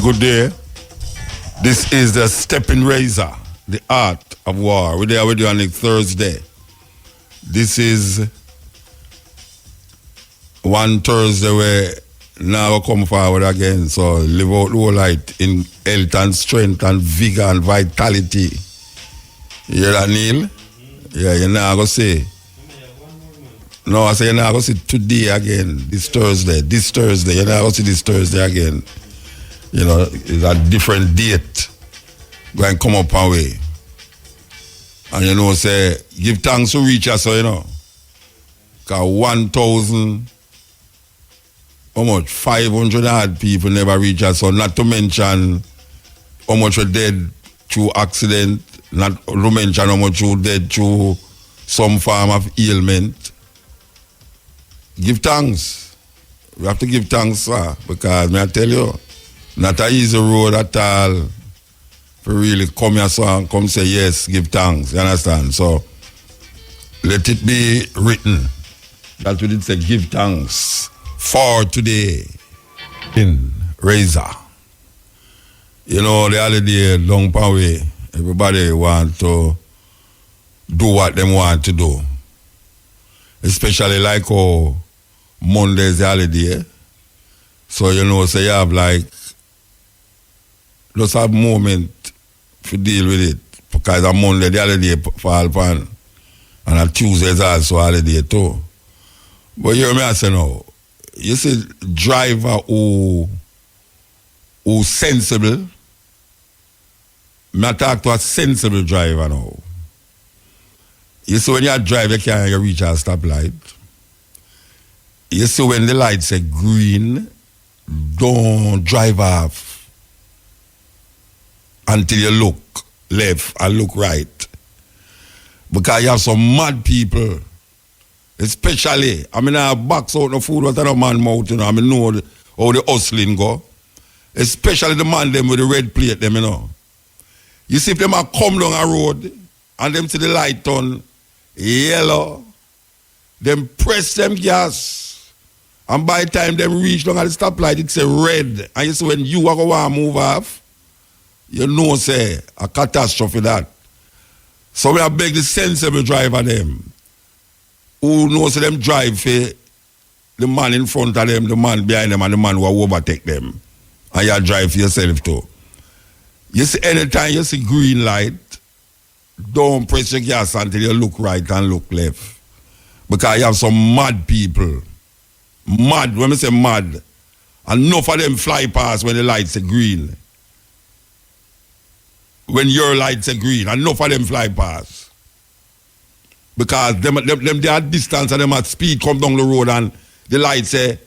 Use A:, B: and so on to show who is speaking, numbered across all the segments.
A: Good day. This is the Steppin Razor, the art of war. We're there with you on a Thursday. This is one Thursday where now we come forward again. So live out the whole light in health and strength and vigor and vitality. You hear that, Neil? Yeah, you're not going to say. No, I say you're not going to see today again, this Thursday. You're not going to see this Thursday again. You know, it's a different date going to come up our way. And you know, say, give thanks to reach us, so you know. Because 1,000, how much? 500 odd people never reach us, so not to mention how much were dead through accident, not to mention how much were dead through some form of ailment. Give thanks. We have to give thanks, sir, because may I tell you, not an easy road at all for really come here so and come say yes, give thanks. You understand? So let it be written. That's what it said, give thanks for today in Razor. You know, the holiday long away. Everybody want to do what they want to do. Especially like how Monday's the holiday. So you know, so you have like just have moment to deal with it. Because on Monday the holiday fall upon. And on Tuesday is also holiday too. But you hear me I say now, you see driver who sensible. I talk to a sensible driver now. You see when you drive you can't reach a stoplight. You see when the light say green, don't drive off until you look left and look right. Because you have some mad people, especially, I mean, I box out the food what a man mouth, you know, I mean, know how the hustling go. Especially the man them with the red plate, them, you know. You see if them a come down a road and them see the light on yellow, them press them gas, and by the time them reach down at the stoplight, it's a red. And you see when you are going to move off, you know, say, a catastrophe that. So we have beg the sensible driver them, who knows them drive for the man in front of them, the man behind them, and the man who overtake them. And you drive for yourself too. You see, anytime you see green light, don't press your gas until you look right and look left. Because you have some mad people. Mad, when I say mad, enough of them fly past when the lights are green. When your lights are green, enough of them fly past. Because them they at distance and them at speed come down the road and the lights say,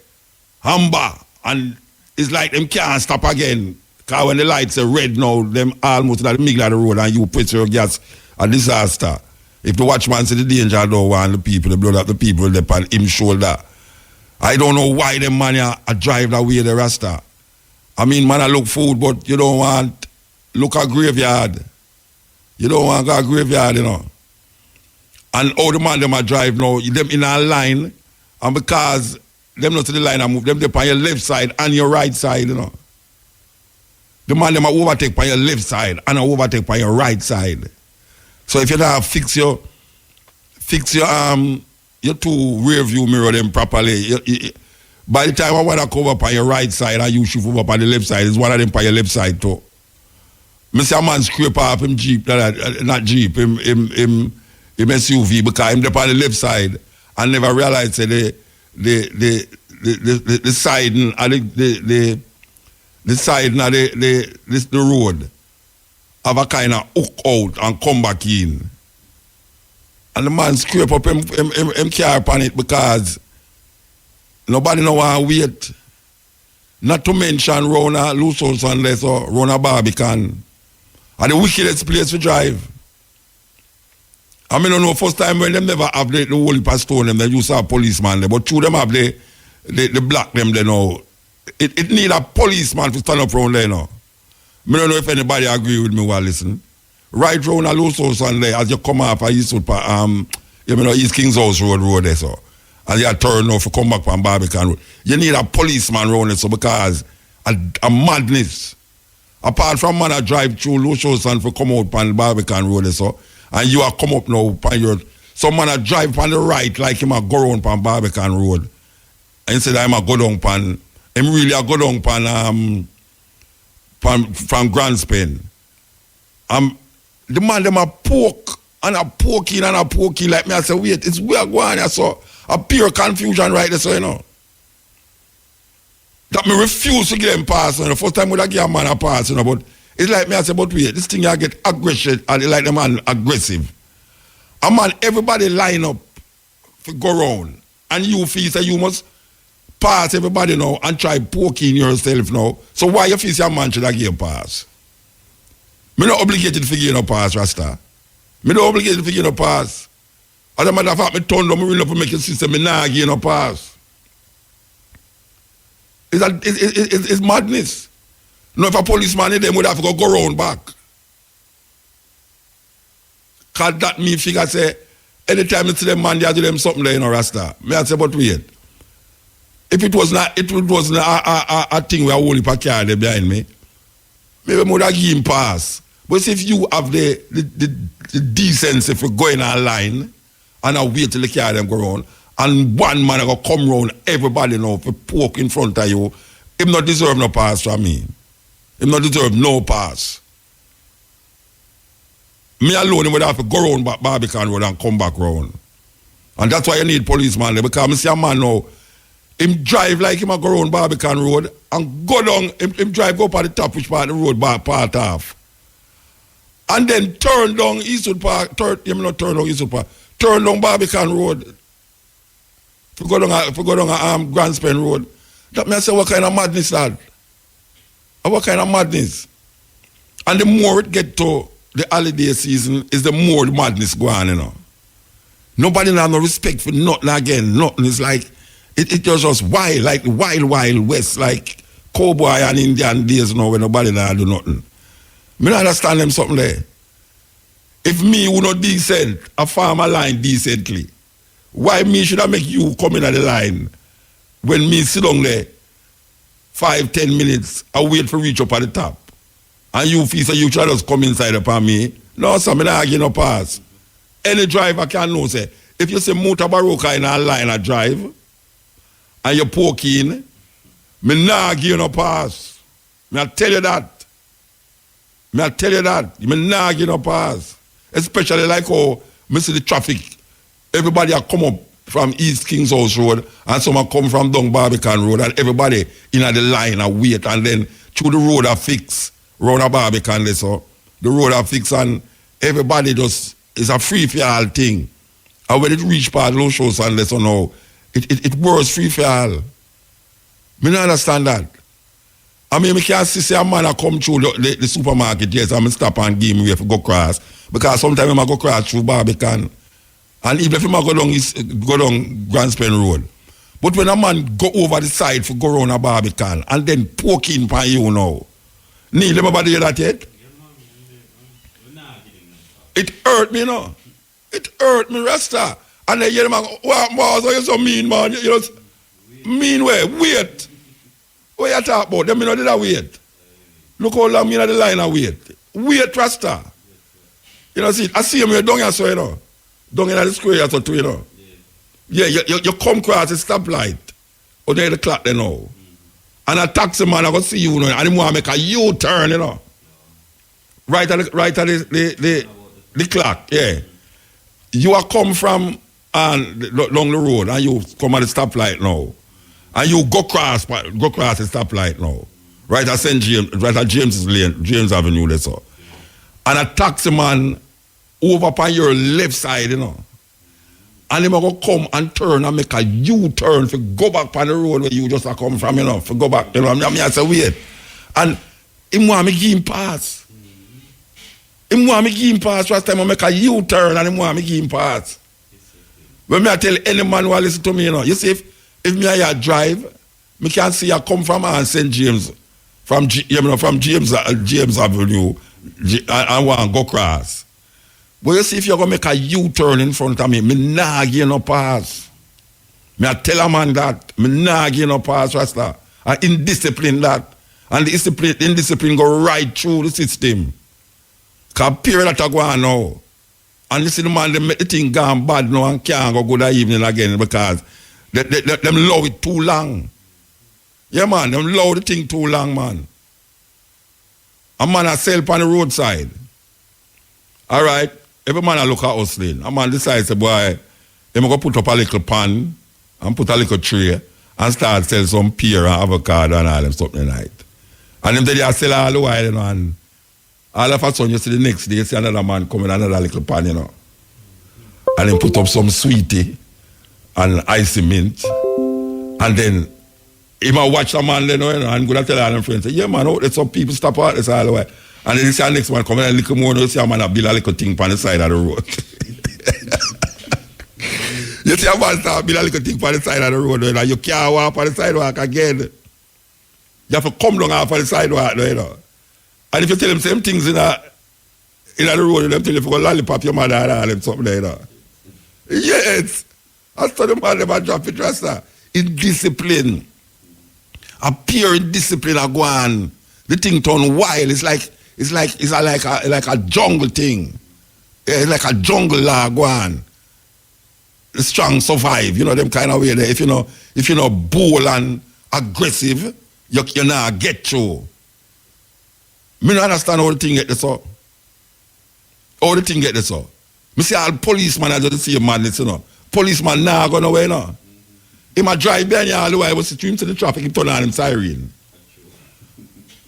A: amber, and it's like them can't stop again. Because when the lights are red now, them almost at the middle of the road and you press your gas, a disaster. If the watchman see the danger, don't want the people, the blood of the people, they on him shoulder. I don't know why them man a drive that way, the rasta. I mean, man, I look food, but you don't want look at graveyard. You don't want to go to graveyard, you know. And all the man them a drive now, them in a line, and because them not to the line and move, them on your left side and your right side, you know. The man them a overtake on your left side and a overtake on your right side. So if you don't fix your two rear view mirror them properly, by the time I want to cover up on your right side and you shift over up on the left side, it's one of them on your left side too. I see a man scrape off him Jeep, not Jeep, him SUV because him up on the left side and never realized the siding and the siding of the road have a kind of hook out and come back in. And the man scrape up him car upon it because nobody know how to wait. Not to mention round a loose house unless or round a Barbican. And the wickedest place to drive. I mean, I know first time when them never have the whole pastor them, they used to have policeman there, but two them have the black them there now. It need a policeman to stand up around there now. I don't know if anybody agree with me while listening. Right round a loose house and there, as you come off of East King's House Road there, so. And you turn off to come back from Barbican Road. You need a policeman around there, so because a madness. Apart from man I drive through Lucius and for come out on Barbican Road so, and you are come up now upon your some man I drive on the right like him a go round on Barbican Road. Instead I'm a go down pan him really a go down pan from Grand Spain. The man them a poke and a poking and a poking like me I say wait it's where going I saw a pure confusion right there so you know. That me refuse to give them pass. You know. The first time I give a man a pass, you know, but it's like me I say, but wait, this thing I get aggressive and like the man aggressive. A man, everybody line up to go round. And you feel that you must pass everybody now and try poking yourself now. So why you feel your man should I give a pass? Me not obligated to give a pass, Rasta. Me not obligated to give a pass. As a matter of fact, me turn down, me really up to make a system, me not give a pass. It's madness. No, if a policeman in them would have to go round back. Cause that me figure say, anytime it's them man, they do them something there, you know, Rasta. Me I say, but wait. If it was not a thing where I hold a car there behind me, maybe I would have give him pass. But if you have the decency for going online and I wait till the car them go round, and one man go come round everybody now for poke in front of you, him not deserve no pass from me. Him not deserve no pass. Me alone, him would have to go round back Barbican Road and come back round. And that's why you need policeman there, because I see a man now, him drive like him a go round Barbican Road and go down, him drive up at the top which part of the road part off. And then turn down Eastwood Park, turn down Barbican Road. If we go down Grand Spain Road, that means what kind of madness that? What kind of madness? And the more it get to the holiday season, is the more the madness go on, you know. Nobody have no respect for nothing again. Nothing is like, it just wild, like wild west, like cowboy and Indian days now when nobody now do nothing. Me not understand them something there. If me would not decent, a farmer line decently, why me should I make you come in at the line when me sit down there 5-10 minutes and wait for reach up at the top? And you feel so you try to just come inside upon me? No, sir, me not give no pass. Any driver can know, say, if you say Mutabaruka in a line a drive and you poke in, me not give no pass. Me I tell you that. Me not give no pass. Especially like how me see the traffic. Everybody a come up from East King's House Road and some a come from down Barbican Road and everybody in the line a wait and then through the road a fix round a Barbican there so the road a fix and everybody just is a free for all thing. And when it reach part low shows and so now it works free for all. Me not understand that. I mean, I can't see a man a come through the supermarket, yes, and I stop and give me if go cross. Because sometimes I go cross through Barbican. And even if I go down Grand Spain Road. But when a man go over the side for go around a Barbican and then poke in by you now. Neil, everybody hear that yet? It hurt me, you know. It hurt me, Rasta. And then you know, wow, so you're so mean, man. You know, mean way, wait. What you talk about? Them you know did I wait. Look how long me in the line I wait. Wait, Rasta. You know, see, I see him here down here, so you know. Down in the square, so too, you know. Yeah, you come across the stoplight. Or there the clock, you know. And a taxi man, I go see you, you know, and he want to make a U-turn, you know. Right at the clock, yeah. You are come from along the road, and you come at the stoplight now. And you go across the stoplight now. Right at St. James, right at James Avenue, there, so. And a taxi man over on your left side, you know. And he will come and turn and make a U-turn to go back on the road where you just come from, you know, to go back, you know. I say, wait. And he want me give him pass. He want me give him pass. Last time I make a U-turn and he want me give him pass. When I tell any man who listen to me, you know, you see, if me I drive, me can see I come from St. James, from James Avenue, and want to go across. But you see, if you're going to make a U-turn in front of me, me nah give no pass. Me I tell a man that, me nah give no pass, Rasta. And indiscipline that. And the indiscipline go right through the system. Because period that go on now. And you see the man, they make the thing gone bad now and can't go good that evening again because them love it too long. Yeah, man, them love the thing too long, man. A man a sell on the roadside. All right, every man a look at hustling. A man decides, boy, they go put up a little pan and put a little tray and start sell some pear and avocado and all them something like. And them they sell all the while, you know, and all of a sudden you see the next day, you see another man coming, another little pan, you know. And then put up some sweetie and icy mint. And then he might watch a man then, you know, and go to tell all them friends, say, yeah man, oh, there's some people stop out this all the way. And then you see the next man coming and a little more, you see a man a build a little thing on the side of the road. You see a man start build a little thing on the side of the road, you know, you can't walk on the sidewalk again. You have to come down off on the sidewalk, you know. And if you tell them same things in the road, them tell you to go lollipop your mother and all them something like that. Yes. That's how the man never drop it, Rasta. Indiscipline. A pure indiscipline a go on. The thing turn wild. It's like a jungle thing. It's like a jungle law go on. The strong survive, you know, them kind of way there. If you know bold and aggressive, you not get through. Me don't understand how the thing get this up. How the thing get this up. Me see all policemen are just the same madness, you know. Policeman nah go nowhere, no. He might drive behind you all the way, but see him to the traffic, he turn on him siren.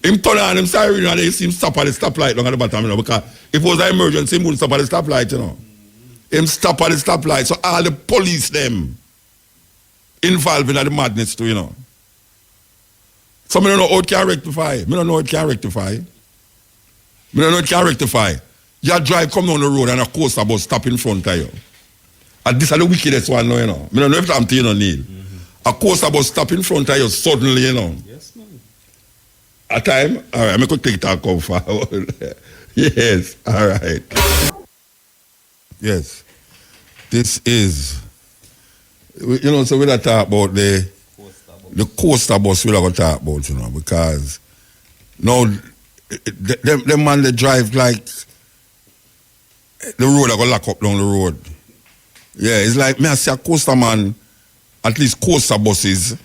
A: Him turn on him siren and they see him stop at the stoplight down at the bottom, you know, because if it was an emergency, he wouldn't stop at the stoplight, you know. Him stop at the stoplight, so all the police them involved in the madness too, you know. So me don't know how it can rectify. Me don't know how it can rectify. Me don't know how it can rectify. You drive, come down the road and a coaster bus stop in front of you. And this is the wickedest one now, you know. Me don't know if I'm telling you, Neil. A coaster bus stop in front of you suddenly, you know.
B: Yes, man.
A: A time? All right, I'm going to take that come forward. Yes, all right. Yes. This is, you know, so we're going to talk about the coaster bus we're going to talk about, you know, because now, them man, they drive like the road are going to lock up down the road. Yeah, it's like me I see a coaster man, at least coaster buses,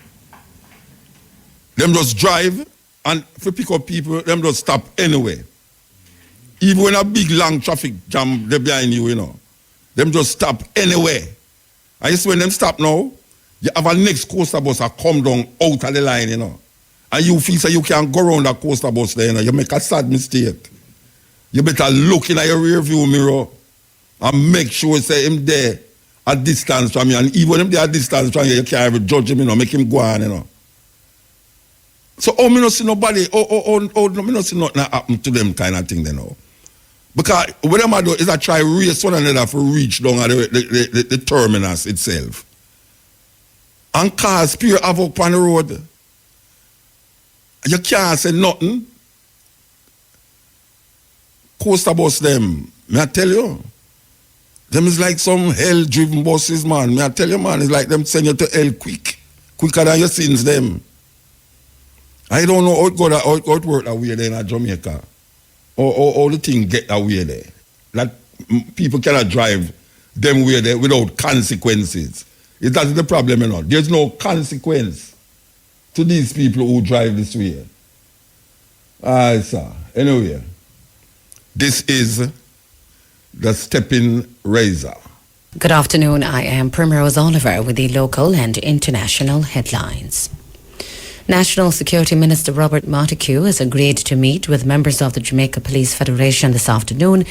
A: them just drive and if you pick up people, them just stop anyway. Even when a big long traffic jam they behind you, you know, them just stop anyway. And you see when them stop now, you have a next coaster bus that come down out of the line, you know. And you feel so you can't go around that coaster bus there, you know. You make a sad mistake. You better look in at your rear view mirror and make sure say him there at distance from you. And even if they are at distance from you, you can't even judge him, you know, make him go on, you know. So, me not see nobody, me not see nothing happen to them kind of thing, you know. Because what them do is I try to race one another for reach down at the terminus itself. And cause pure havoc on the road. You can't say nothing. Coaster bus them, may I tell you? Them is like some hell-driven buses, man. May I tell you, man, it's like them send you to hell quicker than your sins, them. I don't know how it work that way there in Jamaica. Or the thing get that way there. That people cannot drive them way there without consequences. That's the problem, you know. There's no consequence to these people who drive this way. Sir. Anyway, this is the Steppin Razor.
C: Good afternoon. I am Primrose Oliver with the local and international headlines. National Security Minister Robert Montague has agreed to meet with members of the Jamaica Police Federation this afternoon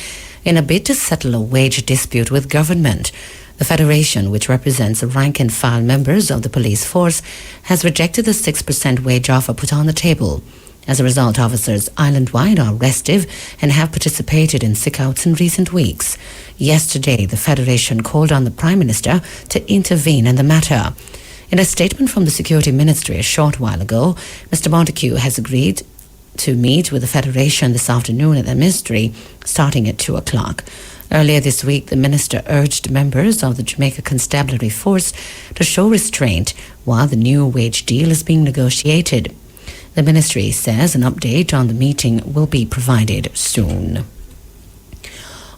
C: in a bid to settle a wage dispute with government. The Federation, which represents the rank and file members of the police force, has rejected the 6% wage offer put on the table. As a result, officers island-wide are restive and have participated in sick-outs in recent weeks. Yesterday, the Federation called on the Prime Minister to intervene in the matter. In a statement from the Security Ministry a short while ago, Mr. Montague has agreed to meet with the Federation this afternoon at the Ministry, starting at 2 o'clock. Earlier this week, the Minister urged members of the Jamaica Constabulary Force to show restraint while the new wage deal is being negotiated. The ministry says an update on the meeting will be provided soon.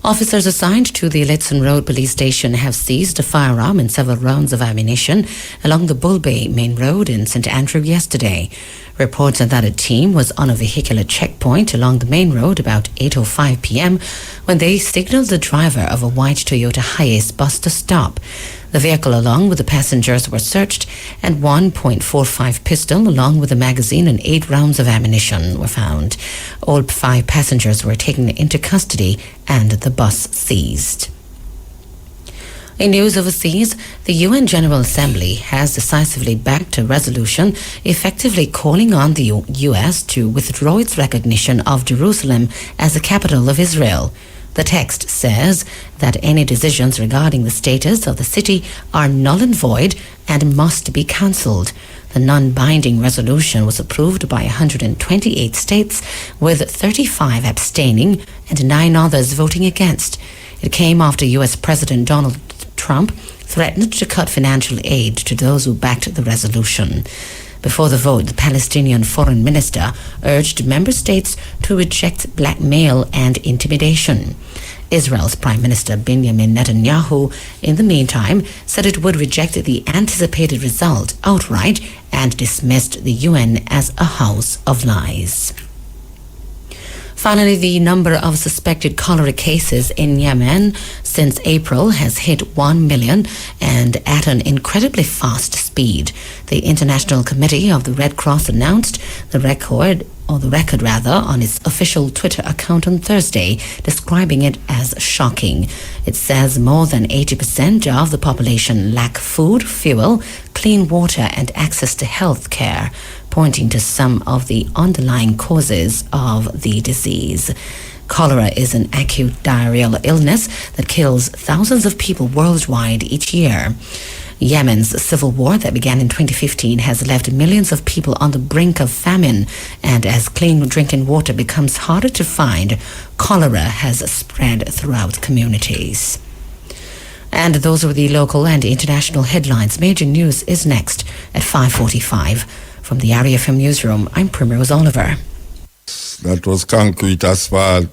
C: Officers assigned to the Litson Road police station have seized a firearm and several rounds of ammunition along the Bull Bay main road in St Andrew yesterday. Reports are that a team was on a vehicular checkpoint along the main road about 8:05 p.m. when they signaled the driver of a white Toyota Hiace bus to stop. The vehicle along with the passengers were searched and 1.45 pistol along with a magazine and 8 rounds of ammunition were found. All 5 passengers were taken into custody and the bus seized. In news overseas, the UN General Assembly has decisively backed a resolution effectively calling on the US to withdraw its recognition of Jerusalem as the capital of Israel. The text says that any decisions regarding the status of the city are null and void and must be cancelled. The non-binding resolution was approved by 128 states, with 35 abstaining and 9 others voting against. It came after US President Donald Trump threatened to cut financial aid to those who backed the resolution. Before the vote, the Palestinian foreign minister urged member states to reject blackmail and intimidation. Israel's Prime Minister Benjamin Netanyahu, in the meantime, said it would reject the anticipated result outright and dismissed the UN as a house of lies. Finally, the number of suspected cholera cases in Yemen since April has hit 1 million and at an incredibly fast speed. The International Committee of the Red Cross announced the record on its official Twitter account on Thursday, describing it as shocking. It says more than 80% of the population lack food, fuel, clean water and access to health care, pointing to some of the underlying causes of the disease. Cholera is an acute diarrheal illness that kills thousands of people worldwide each year. Yemen's civil war that began in 2015 has left millions of people on the brink of famine, and as clean drinking water becomes harder to find, cholera has spread throughout communities. And those were the local and international headlines. Major news is next at 5:45. From the RFM newsroom, I'm Primrose Oliver.
A: That was concrete asphalt.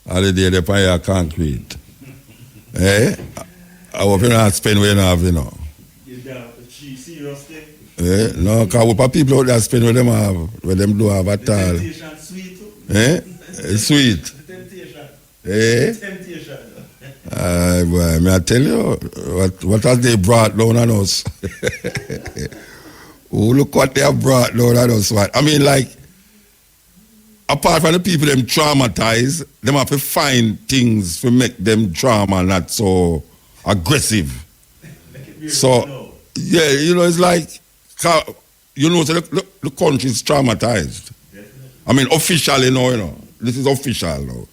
A: All the day they fire concrete. Eh? I hope you not spend where you have, you know.
B: Serious thing?
A: Eh? No, because what people out there spend where them have, where them do have at all.
B: Temptation sweet too.
A: Eh? It's sweet.
B: Temptation.
A: Eh?
B: Temptation.
A: Boy, may I tell you, what has they brought down on us? Oh, look what they have brought down on us. I mean, like, apart from the people them traumatized, them have to find things to make them trauma not so aggressive. So, yeah, you know, it's like, you know, so the country is traumatized. I mean, officially, you know, this is official now.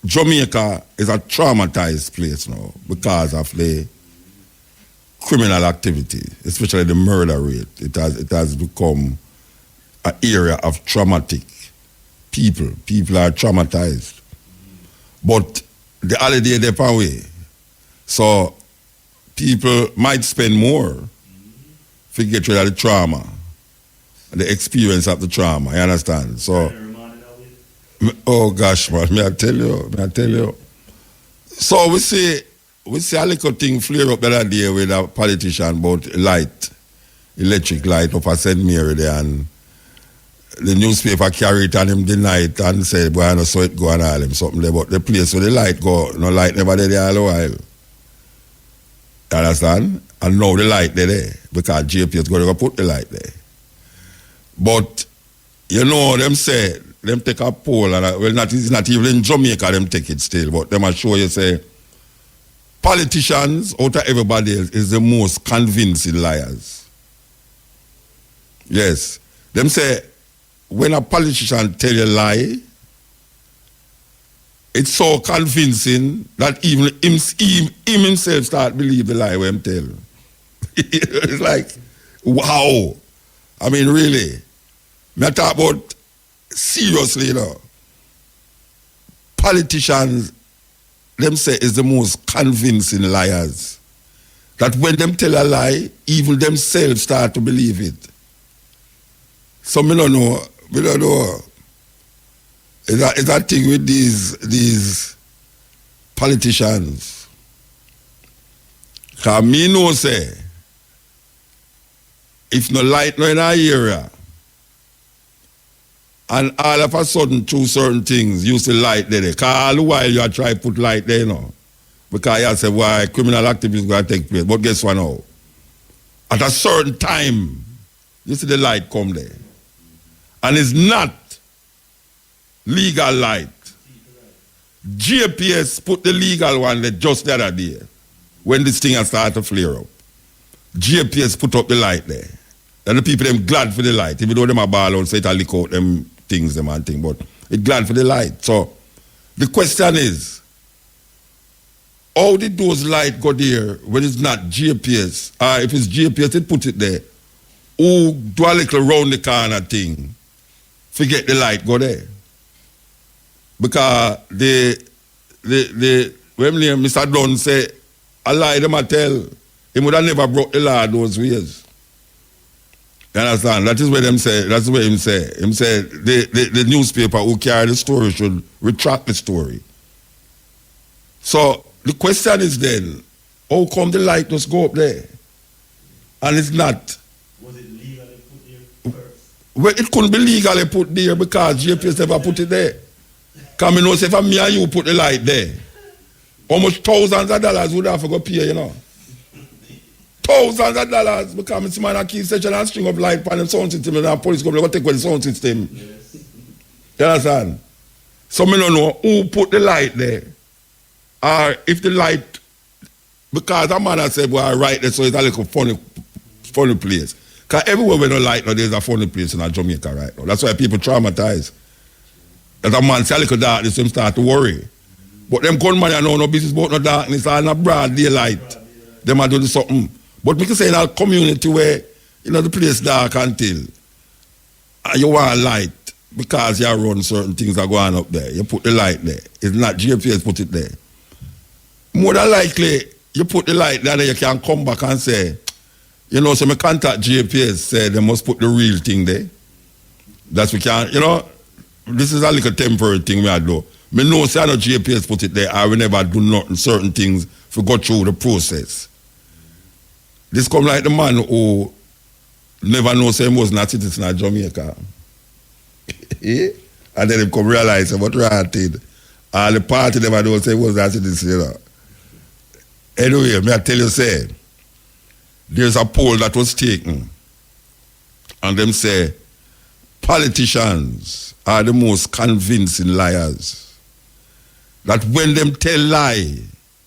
A: Jamaica is a traumatized place now because of the criminal activity, especially the murder rate. It has become an area of traumatic people. People are traumatized. But the holiday they're away. So people might spend more to get rid of the trauma, the experience of the trauma, you understand? So, oh gosh, man, may I tell you. So we see a little thing flare up the other day with a politician about electric light up at St. Mary there, and the newspaper carry it and him deny it and say, boy, I know so it go and all him something there, but the place where the light go, no light never there all a while. You understand? And now the light there because JP is going to put the light there. But, you know, them say, them take a poll, and it's not even in Jamaica them take it still, but them are show you say, politicians out of everybody else is the most convincing liars. Yes. Them say, when a politician tell you a lie, it's so convincing that even him himself start believe the lie when him tell. It's like, wow. I mean, really. Me talk about seriously, you know. Politicians, them say, is the most convincing liars. That when them tell a lie, even themselves start to believe it. So me don't know. Me don't know. It's that thing with these politicians. Cause me know say if no light no in our area and all of a sudden through certain things you see light there. Cause all the while you are trying to put light there, you know. Because you say why criminal activity is going to take place. But guess what now? At a certain time, you see the light come there. And it's not legal light. JPS put the legal one there just the other day when this thing has started to flare up. JPS put up the light there. And the people them glad for the light. Even though them are ball out, say it lick out them things, them and thing, but it glad for the light. So the question is, how did those light go there when it's not GPS? If it's GPS, it put it there. Who do a little round the corner thing? Forget the light go there. Because when Mr. Dunn say, I lie them I tell, he would have never broke the law those ways. You understand? That is what him say. That's what him say. Him say the newspaper who carry the story should retract the story. So the question is then, how come the light just go up there? And it's not.
B: Was it legally put there first?
A: Well, it couldn't be legally put there because JPS never put it there. Because I know say if me and you put the light there, almost thousands of dollars would have to go pay, you know. Thousands of dollars because it's man keep such a string of light on the sound system and the police come to take away the sound system.
B: Yes.
A: You understand? So me don't know who put the light there. Or if the light, because a man has said, well, right there, so it's a little funny place. Because everywhere we don't light now, there's a funny place in Jamaica right now. That's why people traumatize. That a man say a little darkness, them start to worry. But them gunmen, you know, no business about no darkness or no broad daylight. Them are doing something. But we can say in a community where, you know, the place dark until and you want light because you run certain things are going up there. You put the light there. It's not GPS put it there. More than likely, you put the light there, then you can come back and say, you know, so me contact GPS, say they must put the real thing there. That's we can, you know, this is a little temporary thing we are do. Me know say I know GPS put it there, I will never do nothing, certain things to go through the process. This come like the man who never know say he was not citizen of Jamaica. And then he come realize what granted. And the party never know say he was not citizen, you know. Anyway, may I tell you say, there's a poll that was taken and them say politicians are the most convincing liars. That when them tell lie,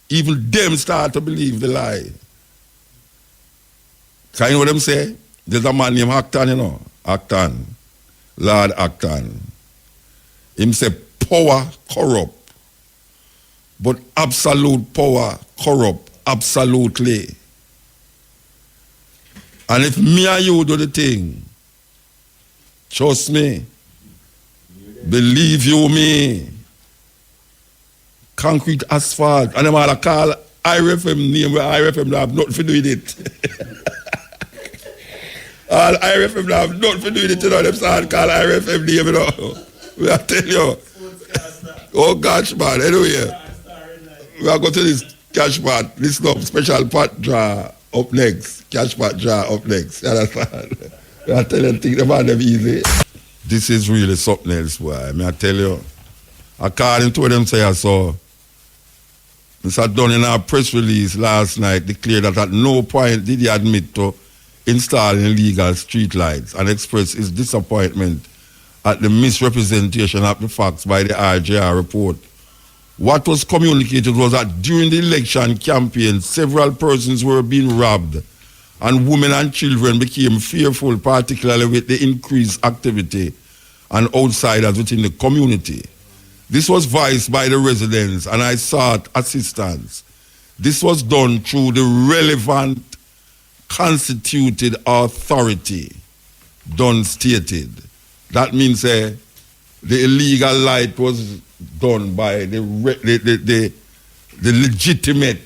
A: even them start to believe the lie. Can you know what them say? There's a man named Acton, you know. Acton. Lord Acton. Him say power corrupt. But absolute power corrupt. Absolutely. And if me and you do the thing, trust me, believe you me, concrete asphalt, and them all call IRFM name where IRFM don't have nothing to do with it. All IRFM don't have nothing to do with it, you know, them start call IRFM name, you know. We are telling you. Oh gosh, man, anyway. We are going to this cash pot, this special pot draw up next. Cash pot draw up next. You understand? We are telling you, them are them easy. This is really something else, boy. May I tell you. According to what them say, I saw, Mr. Dunn in our press release last night declared that at no point did he admit to installing illegal streetlights and expressed his disappointment at the misrepresentation of the facts by the RJR report. What was communicated was that during the election campaign, several persons were being robbed and women and children became fearful, particularly with the increased activity and outsiders within the community. This was voiced by the residents and I sought assistance. This was done through the relevant constituted authority, Dunn stated. That means the illegal light was done by the legitimate,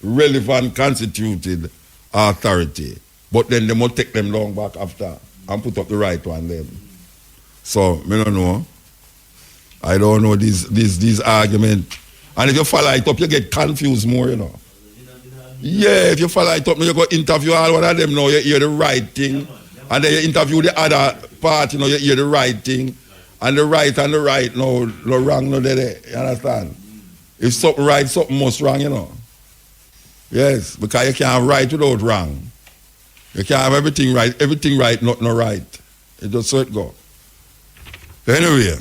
A: relevant constituted authority. But then they must take them long back after and put up the right one then. So, me don't know. I don't know these arguments. And if you follow it up, you get confused more, you know. Yeah, if you follow it up, you go interview all one of them now, you hear the right thing. And then you interview the other part, you know, you hear the right thing. And the right, no wrong, no there. You understand? If something right, something must wrong, you know. Yes, because you can't right without wrong. You can't have everything right, not no right. It just so it go. Anyway,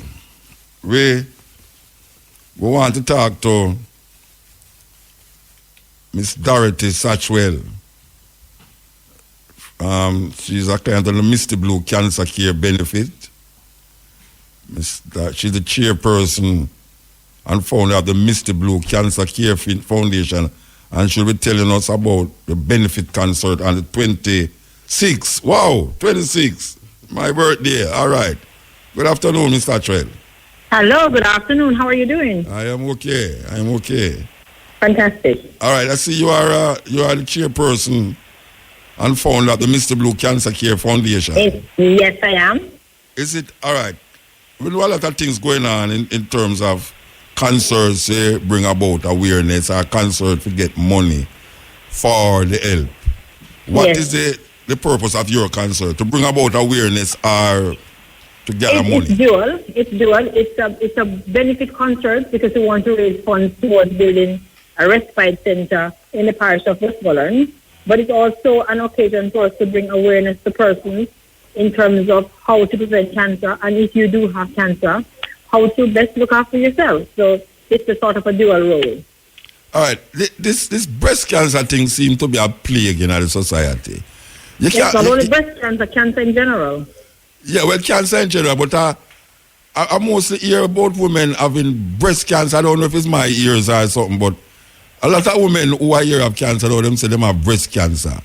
A: we want to talk to Miss Dorothy Satchwell. She's a client of the Mr. Blue Cancer Care Benefit. She's the chairperson and founder of the Mr. Blue Cancer Care Foundation, and she'll be telling us about the benefit concert on the 26th. Wow, 26th. My birthday. All right. Good afternoon, Mr. Satchwell.
D: Hello, good afternoon. How are you doing?
A: I am okay.
D: Fantastic.
A: All right, I see you are the chairperson and founder of the Mr. Blue Cancer Care Foundation.
D: Yes, I am.
A: Is it, all right, we know a lot of things going on in terms of concerts, bring about awareness, or concert to get money for the help. What is the purpose of your concert? To bring about awareness or to gather money?
D: It's dual. It's a benefit concert because we want to raise funds towards building a respite center in the parish of Westmoreland. But it's also an occasion for us to bring awareness to persons in terms of how to prevent cancer, and if you do have cancer, how to best look after yourself. So it's a sort of a dual role.
A: All right, this breast cancer thing seems to be a plague in our society.
D: It's not only breast cancer, cancer in general.
A: Yeah, well, cancer in general, but I mostly hear about women having breast cancer. I don't know if it's my ears or something, but a lot of women who I hear have cancer, them say them have breast cancer.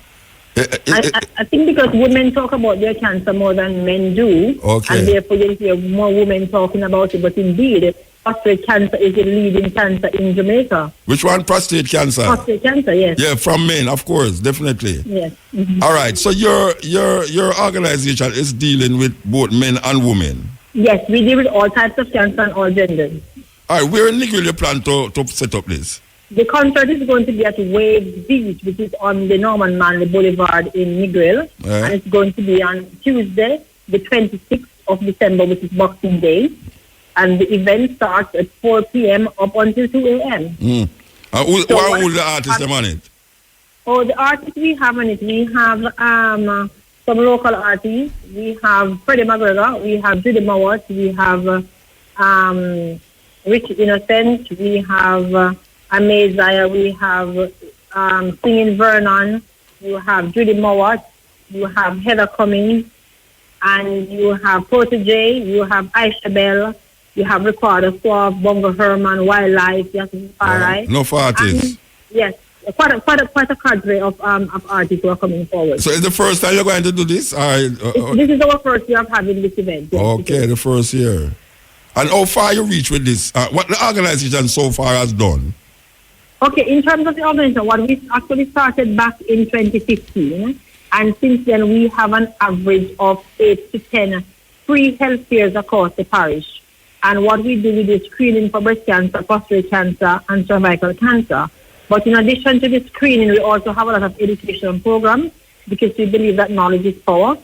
D: I think because women talk about their cancer more than men do, and therefore you hear more women talking about it. But indeed, prostate cancer is the leading cancer in Jamaica.
A: Which one? Prostate cancer?
D: Prostate cancer, yes.
A: Yeah, from men, of course, definitely.
D: Yes. Mm-hmm.
A: All right, so your organization is dealing with both men and women?
D: Yes, we deal with all types of cancer and all genders.
A: All right, where in Negril you plan to set up this?
D: The concert is going to be at Wave Beach, which is on the Norman Manley Boulevard in Negril. And it's going to be on Tuesday, the 26th of December, which is Boxing Day. And the event starts at 4 p.m. up until 2 a.m.
A: Who the artists on it?
D: Oh, the artists we have on it, we have some local artists. We have Freddie McGregor, we have Judy Mowat, we have Rich Innocent, we have Amaziah, we have Singing Vernon, you have Judy Mowat, you have Heather Cummings, and you have Protege, you have Aisha Bell, you have Ricardo Suave, Bongo Herman, Wildlife, yes, Farai.
A: No artists.
D: Yes, quite a cadre of artists who are coming forward.
A: So it's the first time you're going to do this?
D: This is our first year of having this event. Yes,
A: okay, the first year. And how far you reach with this? What the organization so far has done?
D: Okay, in terms of the organization, what we actually started back in 2015, and since then we have an average of 8 to 10 free health fairs across the parish. And what we do is screening for breast cancer, prostate cancer, and cervical cancer. But in addition to the screening, we also have a lot of education programs because we believe that knowledge is power.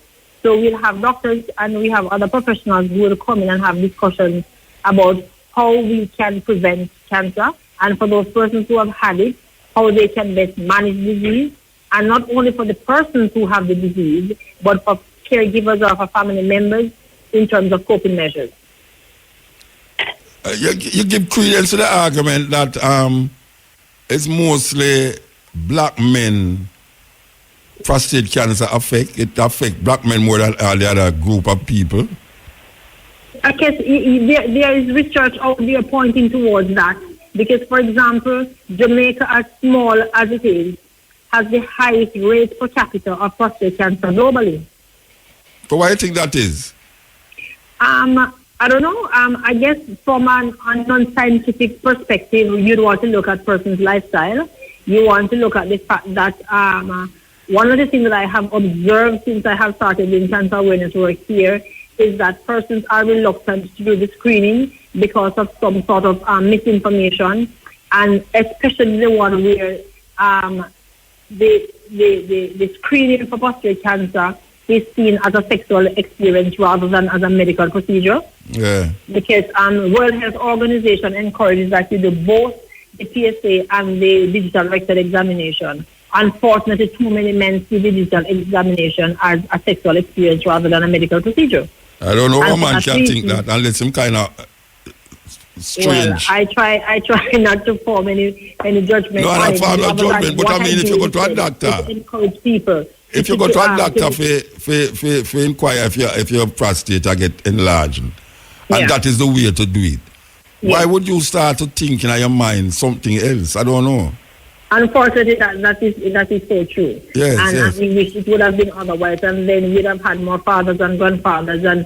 D: So we'll have doctors and we have other professionals who will come in and have discussions about how we can prevent cancer, and for those persons who have had it, how they can best manage the disease, and not only for the persons who have the disease, but for caregivers or for family members in terms of coping measures.
A: You give credence to the argument that it's mostly black men prostate cancer it affects black men more than the other group of people.
D: I guess there is research out there pointing towards that. Because, for example, Jamaica, as small as it is, has the highest rate per capita of prostate cancer globally.
A: So why do you think that is?
D: I don't know. I guess from a non-scientific perspective, you'd want to look at person's lifestyle. You want to look at the fact that one of the things that I have observed since I have started doing cancer awareness work here is that persons are reluctant to do the screening because of some sort of misinformation, and especially the one where the screening for prostate cancer is seen as a sexual experience rather than as a medical procedure.
A: Yeah.
D: Because World Health Organization encourages that you do both the PSA and the digital rectal examination. Unfortunately, too many men see the digital examination as a sexual experience rather than a medical procedure.
A: I don't know how
D: And
A: man
D: for
A: can
D: that
A: think that unless him kind of strange.
D: Well, I try not to form any judgment.
A: No,
D: on
A: not
D: it,
A: form no
D: other than
A: judgment, but
D: what
A: I mean if
D: do
A: you go to a
D: is
A: doctor.
D: encourage people.
A: If you go to a doctor for inquire if your prostate get enlarged, and
D: Yeah.
A: that is the way to do it.
D: Yeah.
A: Why would you start to think in your mind something else? I don't know.
D: Unfortunately, that is so true.
A: Yes,
D: and
A: yes.
D: we wish it would have been otherwise, and then we'd have had more fathers and grandfathers and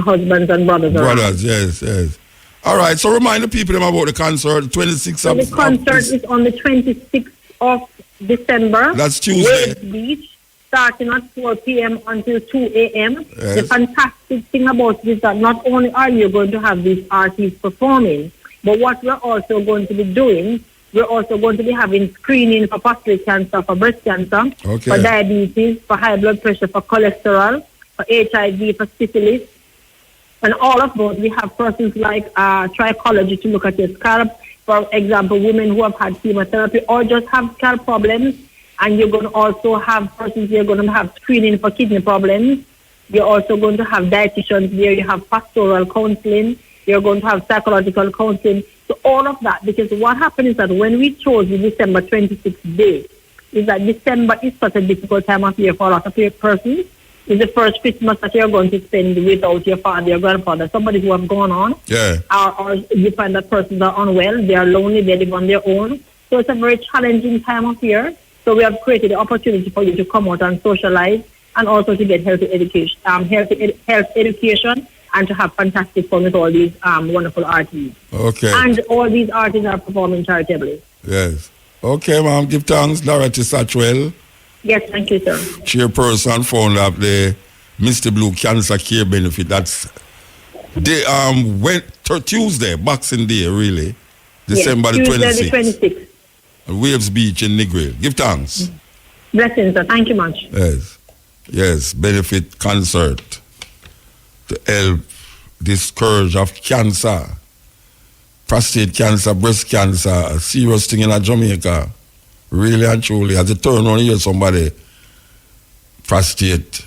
D: husbands and brothers around.
A: Brothers, yes. All right, so remind the people about the concert, 26th
D: So
A: of...
D: the concert is on the 26th of December.
A: That's Tuesday.
D: Waves Beach, starting at 4 p.m. until 2 a.m.
A: Yes.
D: The fantastic thing about this is that not only are you going to have these artists performing, but what we're also going to be doing, we're also going to be having screening for prostate cancer, for breast cancer,
A: Okay.
D: for diabetes, for high blood pressure, for cholesterol, for HIV, for syphilis. And all of those, we have persons like trichology to look at your scalp. For example, women who have had chemotherapy or just have scalp problems. And you're going to also have persons, you're going to have screening for kidney problems. You're also going to have dietitians there. You have pastoral counseling. You're going to have psychological counseling. So all of that, because what happened is that when we chose the December 26th day, is that December is such a difficult time of year for a lot of persons. It's the first Christmas that you're going to spend without your father, your grandfather, somebody who have gone on.
A: Yeah.
D: Or you find that persons are unwell, they are lonely, they live on their own. So it's a very challenging time of year. So we have created the opportunity for you to come out and socialize and also to get healthy education, health education, and to have fantastic fun with all these wonderful artists.
A: Okay.
D: And all these artists are performing charitably.
A: Yes. Okay, ma'am. Give thanks, Dorothy Satchwell,
D: Yes, thank you, sir.
A: chairperson, founder of the Mr. Blue Cancer Care Benefit. That's Tuesday, Boxing Day, really. December
D: Yes,
A: the
D: Tuesday
A: 26th.
D: the 26th.
A: Waves Beach in Negril. Give thanks.
D: Blessings, sir. Thank you much.
A: Yes. Benefit concert to help this scourge of cancer, prostate cancer, breast cancer, a serious thing in Jamaica. Really and truly, as you turn around here, somebody prostate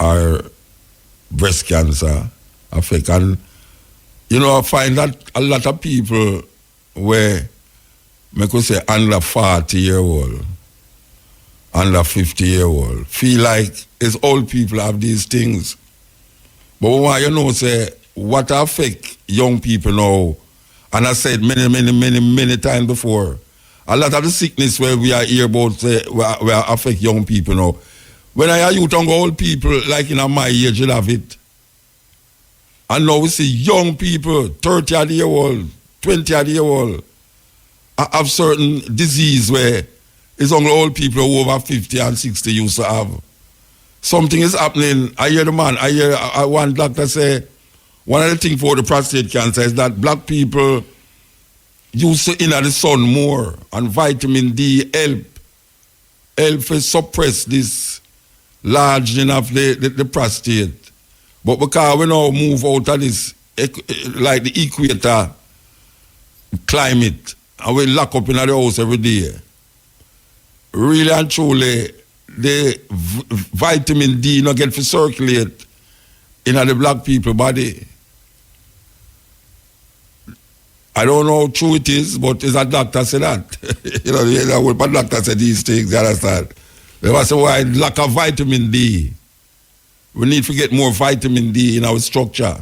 A: or breast cancer affect. And, I find that a lot of people where, I could say, under 40-year-old, under 50-year-old, feel like it's old people have these things. But what say, what affect young people now, and I said many times before, a lot of the sickness where we are here about say, where affect young people now. When I hear youth and old people, like in my age, you have it. And now we see young people, 30-year-old, 20-year-old, have certain disease where it's only old people who over 50 and 60 used to have. Something is happening. I hear one doctor say, one of the things for the prostate cancer is that black people used to in the sun more, and vitamin D help to suppress this largening of the prostate. But because we now move out of this, like the equator climate, and we lock up in the house every day, really and truly, the vitamin D not get to circulate in the black people body. I don't know how true it is, but is a doctor say that. But doctor say these things, you understand? They must say, why lack of vitamin D. We need to get more vitamin D in our structure.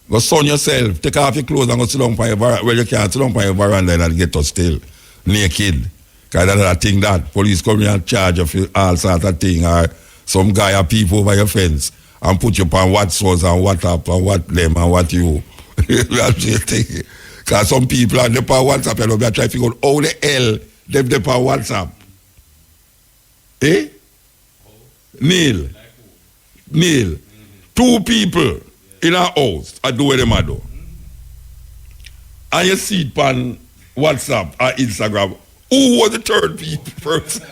A: Go sun yourself, take off your clothes and go sit down by your veranda. Well, you can't sit down by your veranda and get us still naked. Because that's a thing that police come in and charge of all sorts of things, or some guy or people over your fence and put you on what source and what up and what them and what you. That's the thing. Because some people are there on WhatsApp and they're trying to figure out how the hell they're on WhatsApp. Eh? Neil. 2 people in a house are doing them a do. And you see it on WhatsApp or Instagram. Who was the third person?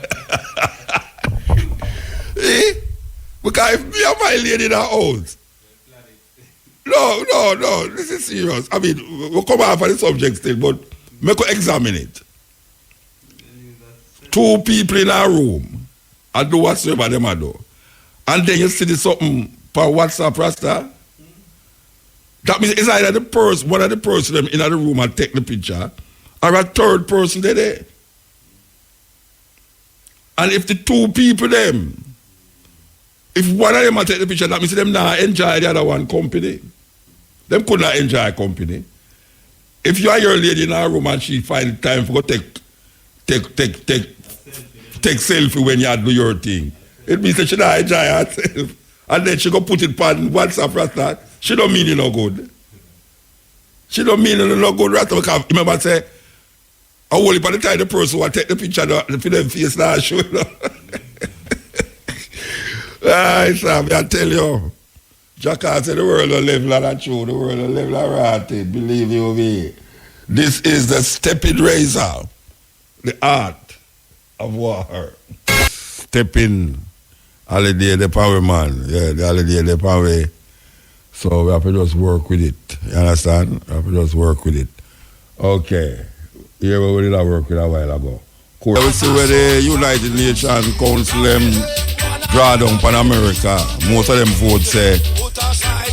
A: Eh? Because if me and my lady in a house. No. This is serious. I mean, we'll come off of the subject still, but make us examine it. 2 people in a room. I do whatsoever them I do. And then you see this something per WhatsApp, Rasta. That means it's either one of the person them in the room and take the picture, or a third person there. And if the 2 people them, if one of them take the picture, that means them not enjoy the other one company. Them could not enjoy company. If you are your lady in a room and she find time for go take selfie when you do your thing, it means that she not enjoy herself. And then she go put it on WhatsApp, Rasta. She don't mean it no good. She don't mean it no good, Rasta. Because remember I say, I only by the time the person will take the picture, for them face now show. I tell you, Jacka said the world will live like that true, the world will live like that. Believe you me. This is the Steppin razor, the art of war. Steppin, holiday the power man. Yeah, the holiday the power. So we have to just work with it. You understand? We have to just work with it. Okay. Here we did work with a while ago. Cool. We see where the United Nations Council draw down on America. Most of them votes say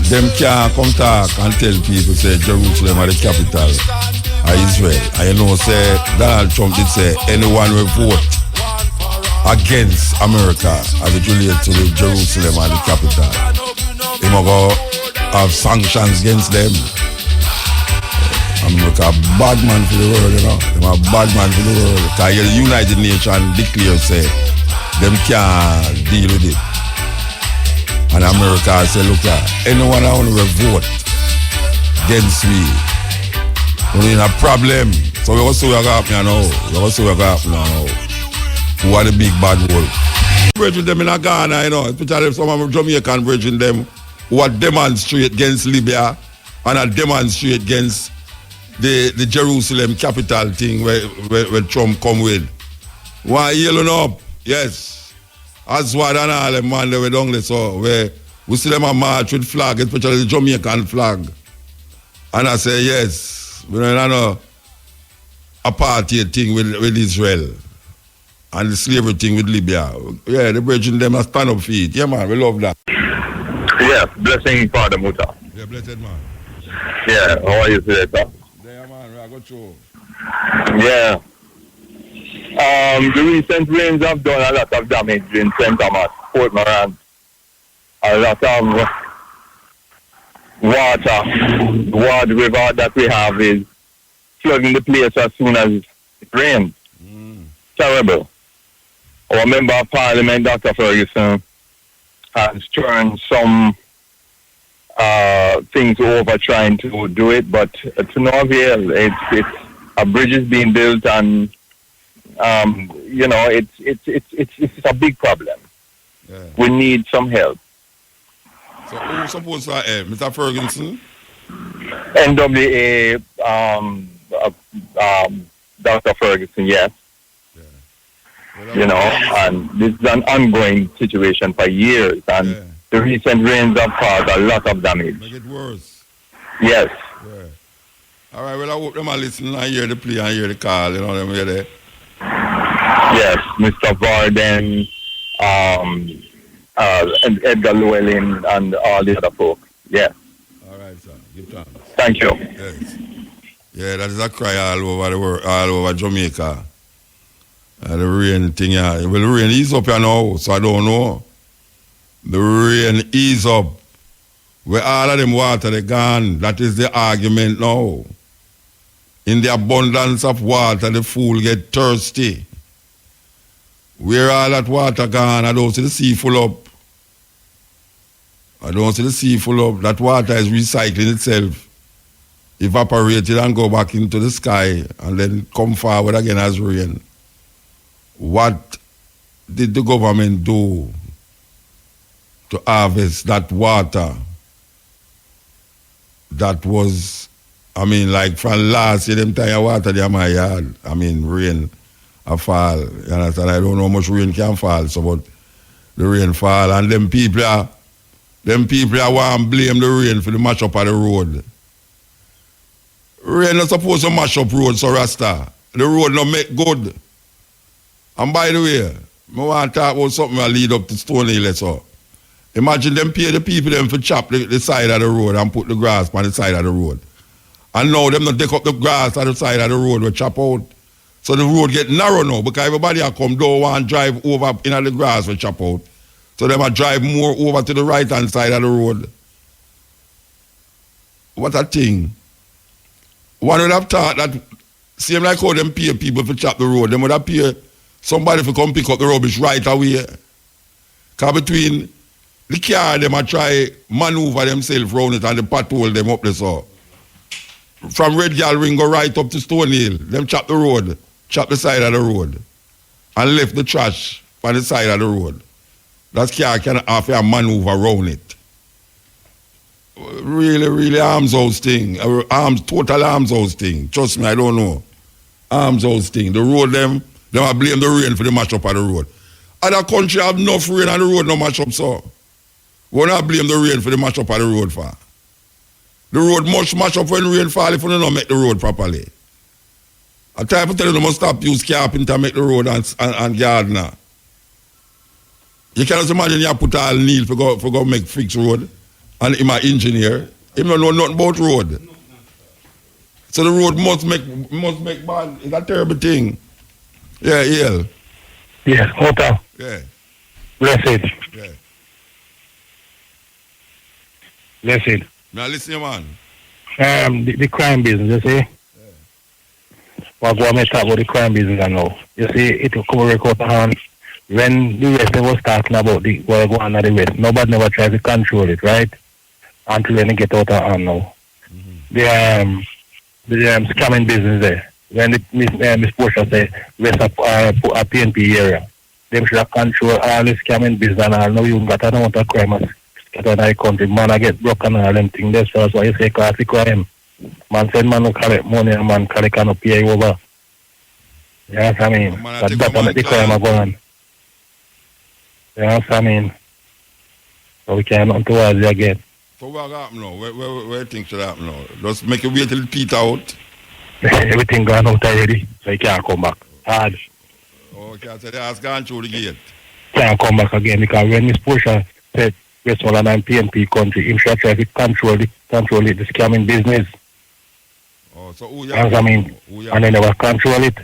A: them can't come talk and tell people say Jerusalem are the capital of Israel. And you know say Donald Trump did say anyone will vote against America as it relates to the Jerusalem and the capital, he must go have sanctions against them. America a bad man for the world, you know. Them a bad man for the world. Because the United Nations declare say them can't deal with it. And America say, look anyone that want to vote against me, we're in a problem. So we're going to see what happens now. We're going to see what happens now. Who are the big bad wolf? Bridging them in a Ghana, you know, especially some of them Jamaican bridging them who are demonstrate against Libya and are demonstrate against the Jerusalem capital thing where Trump come with. Why yelling up? Yes. As what and all them man they were down there, so where we see them a march with flag, especially the Jamaican flag. And I say yes, we don't know apartheid thing with Israel and the slavery thing with Libya. Yeah, the bridging them a stand up feet. Yeah man, we love that.
E: Yeah, blessing Father Muta.
A: Yeah, blessed man.
E: Yeah, how are you today, sir?
A: Yeah man, we are good show.
E: Yeah. The recent rains have done a lot of damage in St. Thomas, Fort Morant. A lot of water river that we have is flooding the place as soon as it rains. Terrible. Our Member of Parliament, Dr. Ferguson, has turned some things over trying to do it, but to no avail. It's a bridge is being built and you know, it's a big problem.
A: Yeah.
E: We need some help.
A: So who's supposed to Mr. Ferguson?
E: NWA, Dr. Ferguson, yes.
A: Yeah. Well,
E: you know, and this is an ongoing situation for years, and
A: yeah.
E: the recent rains have caused a lot of damage.
A: Make it worse.
E: Yes.
A: Yeah. All right, well, I hope them are listening and hear the plea and hear the call, you know, them hear there.
E: Yes, Mr. Varden, and Edgar Llewellyn, and all the other folks. Yes.
A: All right, sir. Give thanks.
E: Thank you.
A: Yes. Yeah, that is a cry all over the world, all over Jamaica. The rain thing, yeah. Well, the rain is up here now, so I don't know. The rain is up. Where all of them water, they gone. That is the argument now. In the abundance of water, the fool get thirsty. Where all that water gone, I don't see the sea full up. I don't see the sea full up. That water is recycling itself, evaporated and go back into the sky and then come forward again as rain. What did the government do to harvest that water that was, I mean, like from last year, them time of water there my yard. I mean, rain a fall. You understand? I don't know how much rain can fall, so but the rain fall, and them people are want to blame the rain for the mash up of the road. Rain is supposed to mash up road, so Rasta. The road not make good. And by the way, I want to talk about something that lead up to Stone Hill. So. Imagine them pay the people them for chop the side of the road and put the grass on the side of the road. And now them not take up the grass on the side of the road we chop out. So the road get narrow now because everybody a come down and drive over in the grass we chop out. So them a drive more over to the right hand side of the road. What a thing. One would have thought that same like how them pay people for chop the road, them would have pay somebody for come pick up the rubbish right away. Because between the car, them a try maneuver themselves round it and the patrol them up there so. From Red Gal Ring go right up to Stone Hill. Them chop the road, chop the side of the road. And left the trash on the side of the road. That car can have a maneuver around it. Really arms house thing. Total arms house thing. Trust me, I don't know. Arms house thing. The road them a blame the rain for the mash up of the road. Other country have enough rain and the road no mash up so. We not blame the rain for the mash up of the road for. The road must mash up when rain fall if you don't make the road properly. I try to tell you, you must stop use carpenter to make the road and gardener. You cannot imagine you put all Neil for go make fix road and him an engineer. He don't know nothing about road. So the road must make bad. It's a terrible thing. Yeah, EL.
F: Yeah, hotel.
A: Yeah.
F: Blessed.
A: Yeah.
F: Blessed.
A: Now listen, man.
F: The crime business, you see? Yeah. Well, go and talk about the crime business I know. You see, it will come record on when the rest was talking about what go on at the rest. Nobody never tries to control it, right? Until they get out of hand now. Mm-hmm. The scamming business there. When Miss Portia say rest of a PNP area, them should have control all the scamming business and all. Now you got another crime get on the country. Man, I get broken and all them things. That's why you say classic crime. Man send man to collect money and man collect and pay over. You know what I mean? That's the crime go on. You know what I mean? So we can't not towards you again.
A: So what happen now? Where you think should happen now? Just make it wait till Pete out.
F: Everything gone out already, so you can't come back. Hard.
A: Okay, so they has gone through the gate.
F: Can't come back again because when Miss Portia said Westmoreland and PNP country, him should try to control the scamming business.
A: Oh, so who
F: you know what I mean? And they never control it.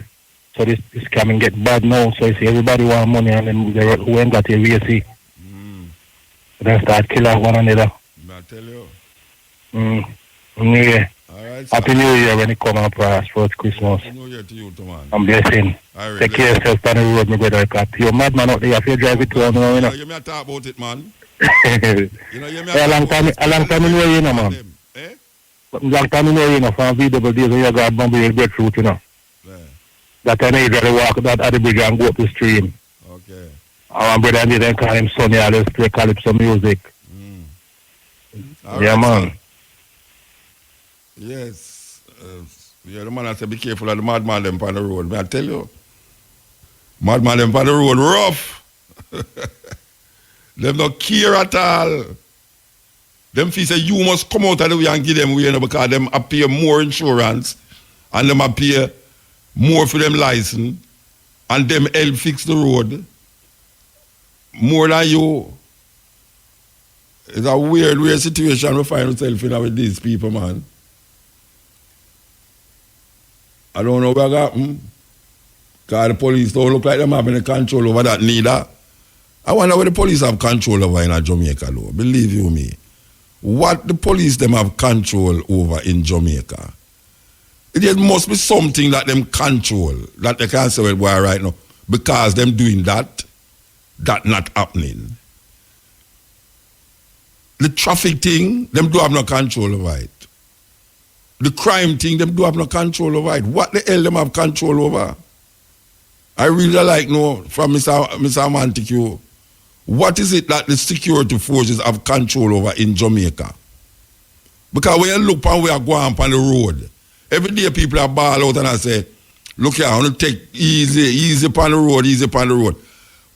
F: So this scamming get bad now. So you see everybody want money and then who ain't got a VC. Then start killing one another.
A: I tell you.
F: Yeah.
A: All right,
F: Happy New Year when it come up for Christmas.
A: Happy New Year to you too, man.
F: I'm blessing.
A: Right,
F: take care of yourself on the road, my brother. You're mad man out there. If you drive it to you know.
A: You may talk about it, man.
F: A long time in know you know, man. Long time in know you know, from VW days when you got Bombay breadfruit, you know. Yeah. That time you gotta walk that at the bridge and go up the stream.
A: Okay.
F: My brother and they call him Sonny, I just play calypso music. Yeah, right, man.
A: Yes. Yeah, the man I said be careful of the madman them on the road. May I tell you? Madman them on the road rough. Them not care at all. Them feel say you must come out of the way and give them way, you know, because them appear more insurance and them appear more for them license and them help fix the road more than you. It's a weird situation we find ourselves in with these people, man. I don't know what happened. Because the police don't look like them having a control over that neither. I wonder what the police have control over in Jamaica, though. Believe you me. What the police them have control over in Jamaica. It must be something that them control, that they can't say, well, boy, right now, because them doing that not happening. The traffic thing, them do have no control over it. The crime thing, them do have no control over it. What the hell them have control over? I really like know from Mr. Montague, what is it that the security forces have control over in Jamaica? Because when you look on where I go on the road, every day people are ball out and I say, look here, I want to take easy upon the road.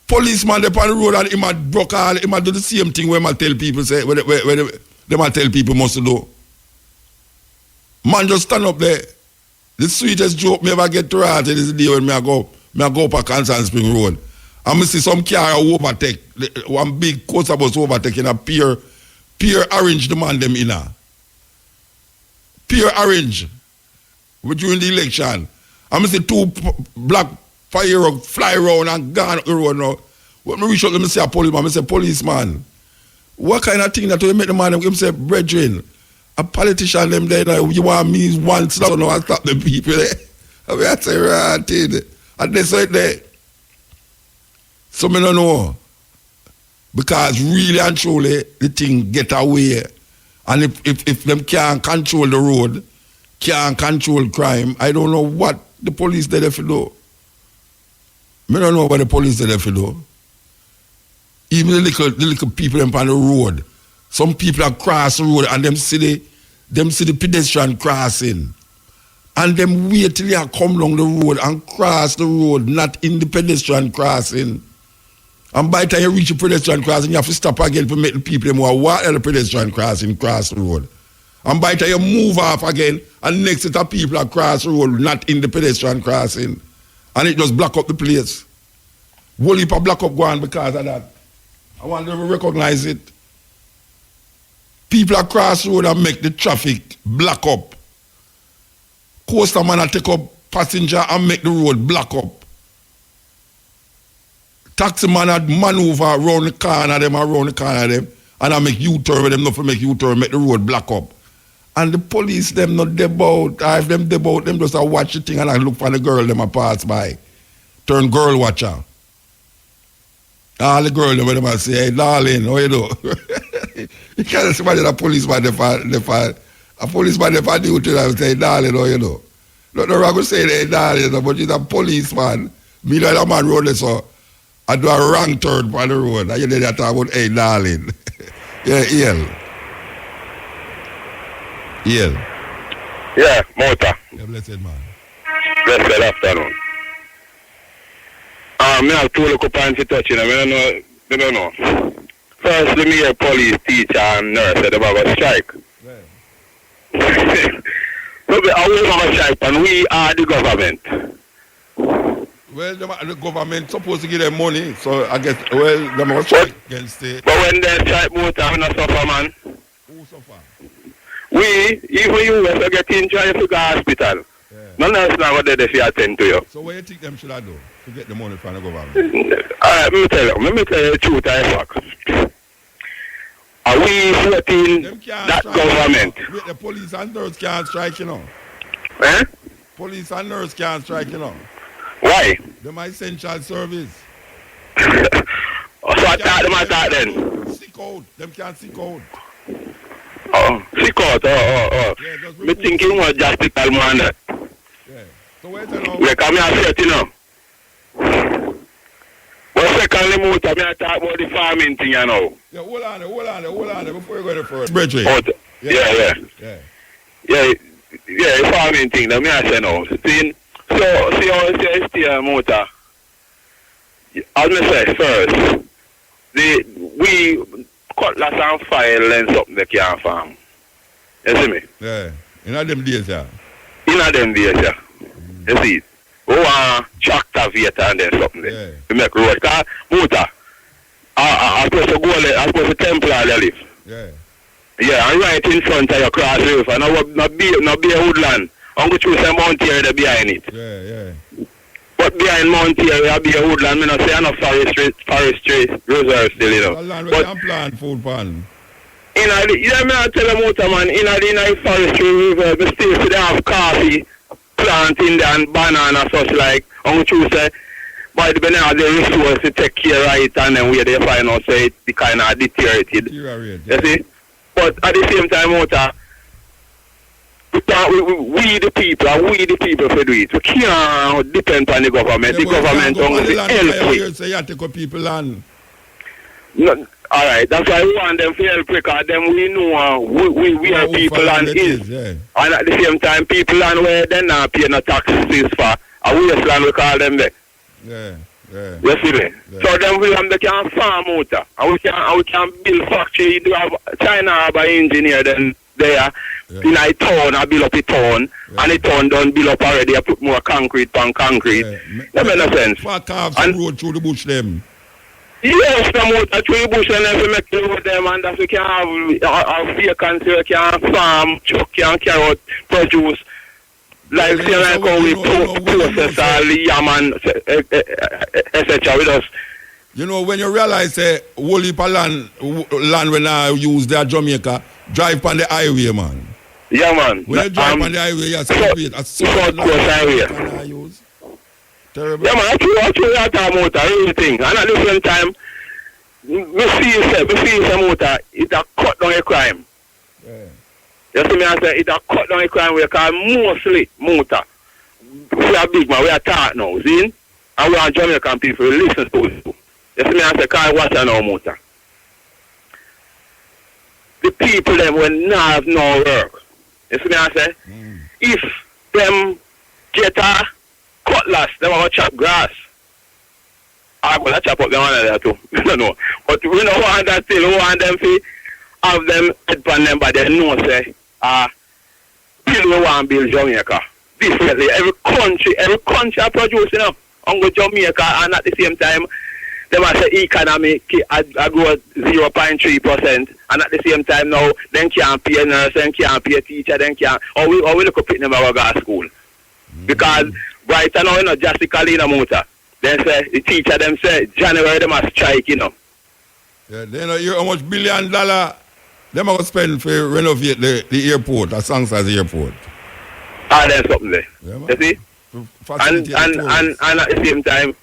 A: Policeman they on the road and he might broke all, he might do the same thing where I tell people say, where they might tell people must do. Man just stand up there. The sweetest joke me ever get to heart is the day when I go up a Constant Spring Road. And I see some car overtake, one big coaster bus overtaking a pure orange the man them in a. Pure orange. During the election. And I see two black fire fly around and gone up the road now. When I reach out, I see a policeman. I say, policeman, what kind of thing that you make the man them say, brethren? A politician them there, you want me once, so now I stop the people there. I mean, I say, right, and they say there. So I don't know. Because really and truly, the thing get away. And if them can't control the road, can't control crime, I don't know what the police there for do. I don't know what the police there for do. Even the little people on the road. Some people are cross the road and them see the pedestrian crossing. And them wait till they come along the road and cross the road, not in the pedestrian crossing. And by the time you reach the pedestrian crossing, you have to stop again to make the people them who walk at the pedestrian crossing cross the road. And by the time you move off again, and next set of people are cross the road, not in the pedestrian crossing. And it just block up the place. Whole heap of block up going because of that. I want them to recognize it. People across the road and make the traffic block up. Coaster man take up passenger and make the road block up. Taxi man had maneuver around the corner them, and I make U-turn with them, not for make U-turn, make the road block up. And the police them not debout. I have them debout, them just watch the thing and I look for the girl them a pass by. Turn girl watcher. All the girl them when them say, hey darling, how you do? You can't imagine a policeman a policeman if I do to them say, darling, how you do? Not the wrong to say, hey darling, but he's a policeman. Me like a man road so I do a wrong turn on the road. And you did that talk about, hey darling. Yeah, EL.
E: Yeah, Mota.
A: Yeah, blessed man.
E: Blessed afternoon. I have two little points to touch, I don't know. First, let me hear police, teacher, and nurse say they're going to strike. Yeah. So we are going to strike, and we are the government.
A: Well, the government supposed to give them money, so I guess, well, they're going to strike against it.
E: But when they strike, Mota, we not suffer, man.
A: Who suffer?
E: We, even you, if you get injured, if you go to the hospital. Yeah. None of us now what they attend to you.
A: So what do you think them should have do to get the money from the government?
E: Alright, let me tell you the truth, I fuck. Are we voting that government?
A: Wait, the police and nurse can't strike, you know.
E: Eh?
A: Police and nurse can't strike, you know.
E: Why?
A: They're my essential service.
E: So I thought them attack then.
A: Sick out. Them can't sick out.
E: Oh, sick out. Oh.
A: Yeah,
E: me thinking was just the tell man that.
A: Yeah. So wait a minute.
E: We come here set, you know. But secondly, Mota, me I talk about the farming thing, you know.
A: Yeah, hold on before you go to first. Bridget.
E: Yeah, the farming thing, that me I say now. See how you say still, Mota. As me say first, we cutlass and file and something they can't farm. You see me?
A: Yeah. In them days, yeah.
E: In them days, yeah. You see it? We want tractor Vita and then something there.
A: Yeah.
E: To make road. Because, Mota, I'm supposed to go there, I'm supposed to temple where they live.
A: Yeah.
E: Yeah, and right in front of your cross river. And not be a woodland. I'm going to choose a mount here there behind it.
A: Yeah.
E: But behind Mount here, there be a woodland. I say enough forestry reserve still, you know.
A: The land where you plant food pan.
E: I tell them out, man, in the forestry reserve, we still see they have coffee plant in there and banana such like. I'm going to say, by the banana, the resource to take care of it and then where they find out, say it's the kind of deteriorated.
A: Yeah.
E: You see? But at the same time, we the people, and we the people for do it. We can't depend on the government. The government only help it.
A: So you have to go people land.
E: No, all right, that's why we want them to help because them we know we are people and is.
A: Yeah.
E: And at the same time, people and where they not pay no taxes for a wasteland we call them there.
A: Yeah. Yeah.
E: You see me?
A: Yeah.
E: So then they can farm out and we can build factory. You have China have an engineer then there in a town, I build up a town, and the town done build up already. I put more concrete on concrete. That makes no sense.
A: Fuck off some road through the bush them.
E: Yes, the motor through the bush and then we make it with them, and that we can have a vacancy, we can farm, truck, can carry out produce. Like, say, like how we process all the yam and etc. with us.
A: You know, when you realize a whole heap of land when I use their Jamaica, drive on the highway, man.
E: Yeah, man.
A: When you drive on the highway, you celebrate. That's so
E: highway.
A: Terrible.
E: Yeah, man, I feel that motor, everything. And at the same time, we see some motor, it's a cut down a crime.
A: Yeah.
E: You see me, I say, it's a cut down a crime we call mostly motor. We are big man, we are talk now, see? And we are Jamaican people, we listen to it. You see me, I say, can't watch our motor. The people them will not have no work. You see me, I say, if them get a cutlass, them will chop grass. I'm going to chop up them one there too. I know. But we don't want that still. We want them to have them head on them, but they know, say, build we want to build Jamaica. Differently. Every country are producing up on Jamaica, and at the same time, they must say economy I grow 0.3%, and at the same time now, they can't pay a nurse, they can't pay a teacher, they can't, or we look up at them at our school. Because right now, you know, drastically in a motor, they say, the teacher, them say, January, they must strike, you know.
A: Yeah, they know how much $1 billion they must spend for renovate the airport, the Sangsas airport.
E: Ah, there's something there.
A: Yeah,
E: you see? And at the same time,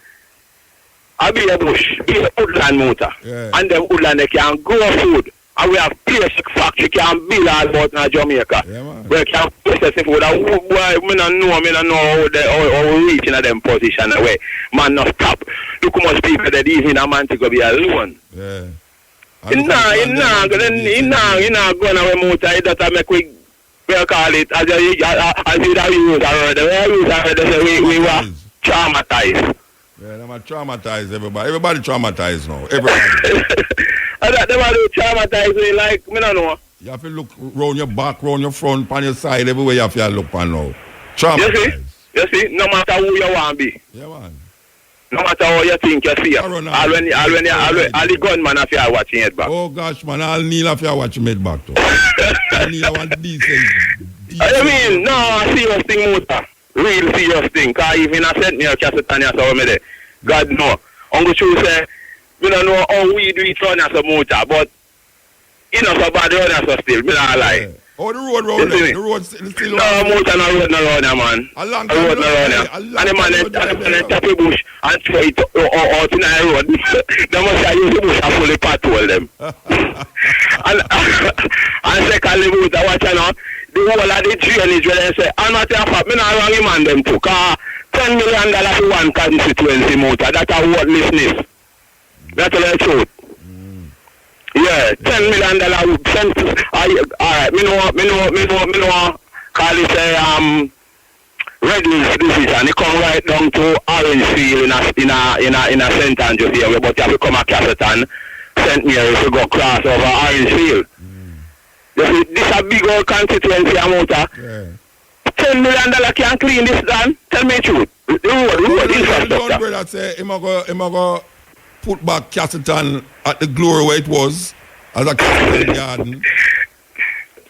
E: I be a bush, be a woodland motor.
A: Yeah.
E: And them woodland, they can grow food. And we have place factory can build all about in Jamaica.
A: Yeah, man.
E: We can process the food. And we don't know how we reach in them position where man not stop. Look how much people that even a man to go be alone.
A: Yeah.
E: He not going away motor. He doesn't make we call it as you use already. We were traumatized.
A: Yeah, they might traumatize everybody. Everybody traumatized now. Everybody.
E: They traumatize me like, I don't know.
A: You have to look round your back, round your front, on your side, everywhere you have to look on now. Traumatized.
E: You see, no matter who you want to be.
A: Yeah, man.
E: No matter how you think you see. All the gunman have you watching it back.
A: Oh gosh, man, I'll kneel if you watch it back too. I need one decent.
E: I mean, no, serious thing, motor. Real serious thing. Because even I sent me a cassette and I saw me there. God no. Uncle Chu say, we don't know how we do it run as a motor, but you know so bad run as a still. Me not lie.
A: Yeah. Oh, the road round there. The road still
E: no, motor no road no round there, man.
A: A long
E: time. Road no round there. And the man then tap the bush and throw it out in the road. They must have used the bush and fully patrol them. and secondly, motor, watch you know, the whole of the drainage where they say, I'm not a fact, me not wrong man them too. Because $10 million for one constituency motor, that's a worthlessness. That's the truth. Yeah, $10 million. Alright, me know. Call it Redwoods decision. It come right down to Orange Field in a St. Andrews area, but you have to come a Casseton, St. Mary to go cross over Orange Field. You see, this is a big old constituency motor. Yeah. $10 million can clean this down. Tell me the truth. The road infrastructure.
A: Brother say him go put back Casseton at the glory where it was as a Casseton garden.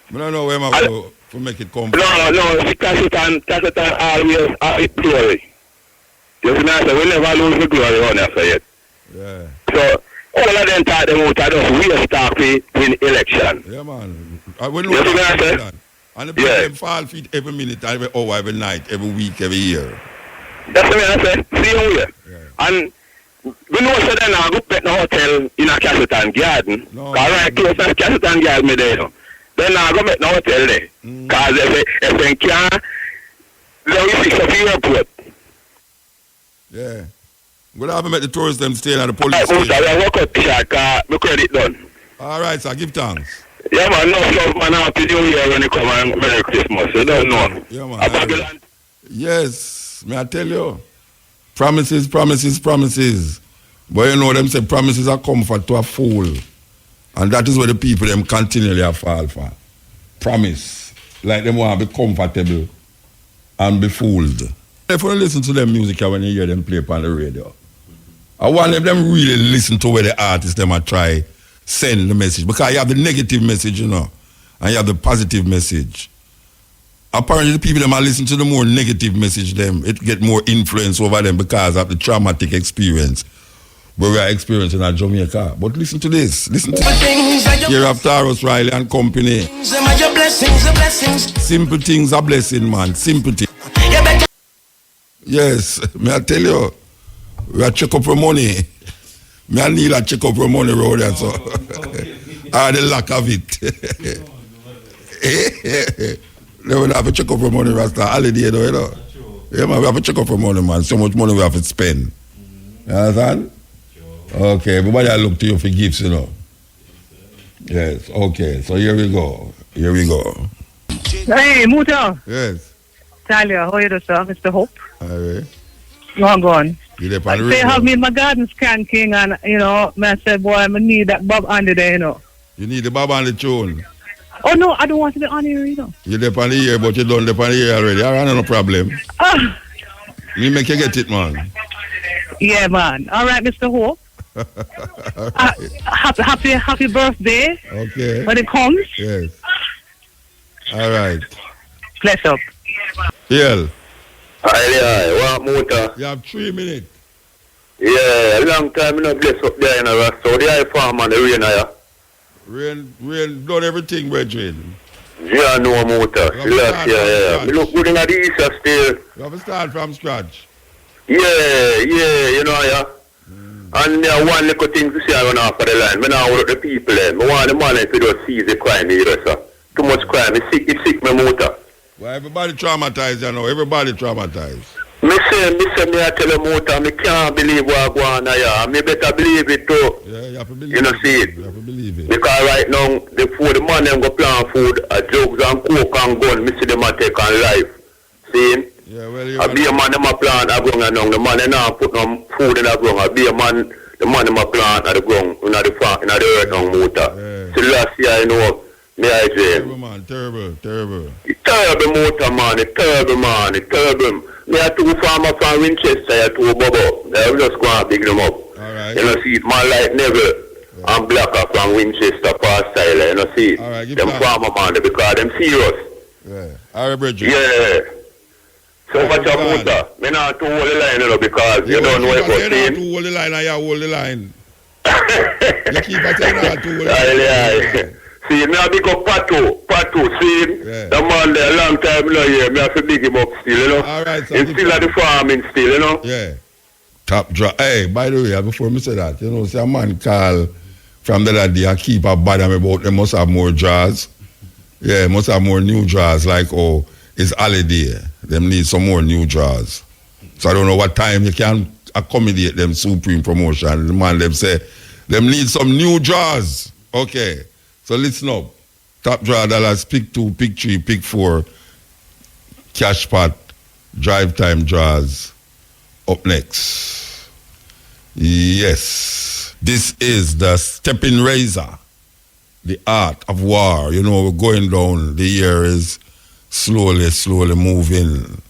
A: I don't know where I'm going to make it come.
E: No, Casseton always are its glory. You see, I say we never lose the glory on us yet.
A: Yeah.
E: So all of them thought them out just we start win election.
A: Yeah, man. We know that. And the people them fall feet every minute, every hour, every night, every week, every year.
E: That's what I say. See you here. Yeah. And we know so then I go back to the hotel in a Casseton garden. No. Right close to Casseton garden me there. Then I go make no hotel there. Because if they can't, then we fix up the airport.
A: Yeah. Good have met the tourists them staying at the police
E: I
A: station.
E: work out the shot, my credit done.
A: All right, sir. Give thanks.
E: Yeah, man, no love, man. Happy New Year when you come and Merry Christmas. You don't know.
A: Yeah, man.
E: A Babylon.
A: Yes, may I tell you? Promises, promises, promises. But you know them say promises are comfort to a fool. And that is what the people them continually are fall for. Promise. Like them want to be comfortable and be fooled. If you listen to them music when you hear them play on the radio, I want them really listen to where the artists them are try send the message. Because you have the negative message, you know, and you have the positive message. Apparently the people them are listening to the more negative message them, it get more influence over them because of the traumatic experience where we are experiencing at Jamaica. But listen to this. Listen to this. Here of Taros Riley and Company. Simple things are blessing, man. Simple things. Yes, may I tell you, we are check up for money. Me I need a check up for money road there, so. I the lack of it. They will have to check up for money, Rasta. Holiday, though, you know. Yeah, man, we have to check up for money, man. So much money we have to spend. You understand? Okay, everybody I look to you for gifts, you know. Yes, okay. So here we go. Here we go.
G: Hey, Muta.
A: Yes.
G: Talia, how are you doing, sir? Mr. Hope.
A: All right.
G: Long gone.
A: You there on the
G: Say,
A: radio?
G: have me in my garden skanking, and, you know, I said, boy, I need that Bob Andy there, you know.
A: You need the Bob and the tune.
G: Oh, no, I don't want to be on here, you know.
A: You there on the ear, but you done there on the ear already. All right, no problem.
G: Ah,
A: Me make you get it, man.
G: yeah, man. All right, Mr. Hope. Happy birthday
A: Okay.
G: when it comes.
A: Yes. All right.
G: Bless up.
A: Yeah.
E: Aye, what Muta?
A: You have 3 minutes.
E: Yeah, a long time you know bless up there in the so the high farm and the rain here.
A: Rain done everything, brethren.
E: Yeah, no Muta.
A: You have to start from
E: Yeah.
A: scratch.
E: Me look good in the east still.
A: You have to start from scratch.
E: Yeah, you know, yeah. And there one little thing to say I run off of the line. Me now want the people there. Me want the man if you don't see the crime here, sir. Too much crime. It's sick, me Muta.
A: Well, everybody traumatized, you know. Everybody traumatized.
E: Me say, I tell you, Muta, me can't believe what go on here. Me better believe it too.
A: Yeah, you have to believe
E: You know,
A: it.
E: see it.
A: You have to believe it.
E: Because right now, the man them go plan food, drugs and coke and gun, me see them a take on life. See?
A: Yeah, well, you
E: I be a man them a plant a ground and now the man them not put no food in the ground. I be a man, the man them a plant at the ground, in the farm, in the earth now, Muta.
A: Yeah.
E: So last year, you know, me I
A: Terrible,
E: dream.
A: man. Terrible, terrible.
E: It's terrible, Muta, man. It's terrible, man. It's terrible. Me have two farmers from Winchester, I two Bobo. I just go and big them up.
A: All right.
E: You know, see it, man like Neville and Blacker from Winchester, past style, you know, see it.
A: All right, give
E: Them
A: thanks.
E: farmer, man, because them serious.
A: Yeah. All right, brethren.
E: Yeah. So
A: All right,
E: much of
A: go on.
E: Muta. Me not to hold the line, you know, because you
A: Yeah,
E: don't know
A: you
E: what
A: keep on
E: you're
A: saying how
E: saying.
A: to hold the line and you hold the line. You keep on saying how to hold the line.
E: Aye. See, me a big up Pato, see him?
A: Yeah.
E: The man there a long time, you know, here. Me have to big him up still, you know.
A: All right, so
E: He's
A: keep
E: still at the farming still, you know.
A: Yeah. Top drop. Hey, by the way, before me say that, you know, see a man call from the other day and keep a bad about them must have more jars. Yeah, must have more new jars, like, oh, it's holiday. Them need some more new jars. So I don't know what time you can accommodate them supreme promotion. The man them say, them need some new jars. Okay. So listen up. Top draw dollars, pick 2, pick 3, pick 4. Cash pot, drive time draws. Up next. Yes. This is the Steppin razor. The art of war. You know, we're going down. The year is slowly moving.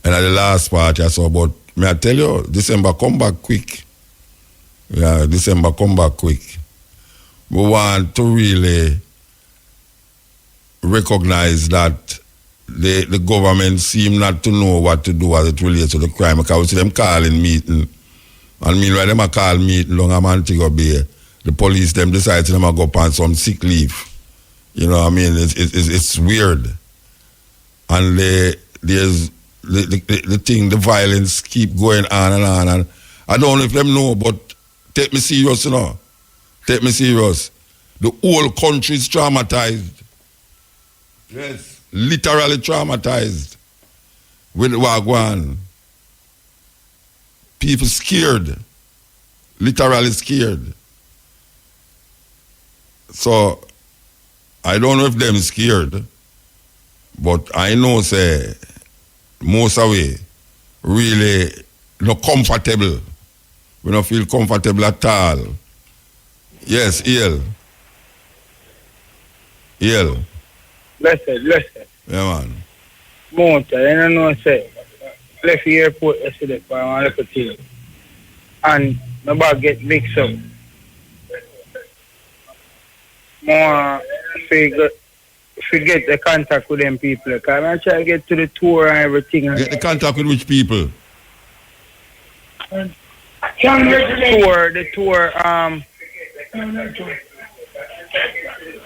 A: And at the last part, I saw about, may I tell you, December come back quick. Yeah, December come back quick. We want to really recognize that the government seem not to know what to do as it relates to the crime. Because we see them calling meeting. And meanwhile, them a call meeting long a Montego Bay. The police, them decide to them a go up on some sick leave. You know what I mean? It's weird. And there's the thing, the violence keep going on and on. And I don't know if them know, but take me serious, you know. Take me serious. The whole country is traumatized. Yes. Literally traumatized with Wagwan. People scared. Literally scared. So, I don't know if them scared, but I know, say, most of we really not comfortable. We don't feel comfortable at all. Yes, Iel. Iel.
H: Listen.
A: Yeah, man.
H: Motor, you don't know, say, left the airport yesterday for one little thing. And my bag get mixed up. More forget the contact with them people. Because I'm trying to get to the tour and everything.
A: Get the contact with which people?
H: The tour,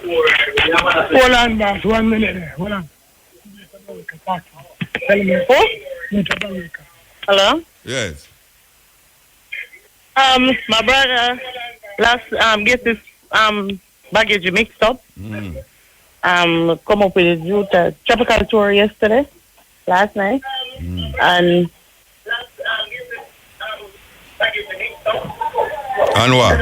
I: Hold on, boss. 1 minute. Hold on. Tell me.
G: Who?
I: Mutabaruka.
G: Hello?
A: Yes.
G: My brother get this baggage mixed up. Come up with his route tropical tour last night. And
A: And what?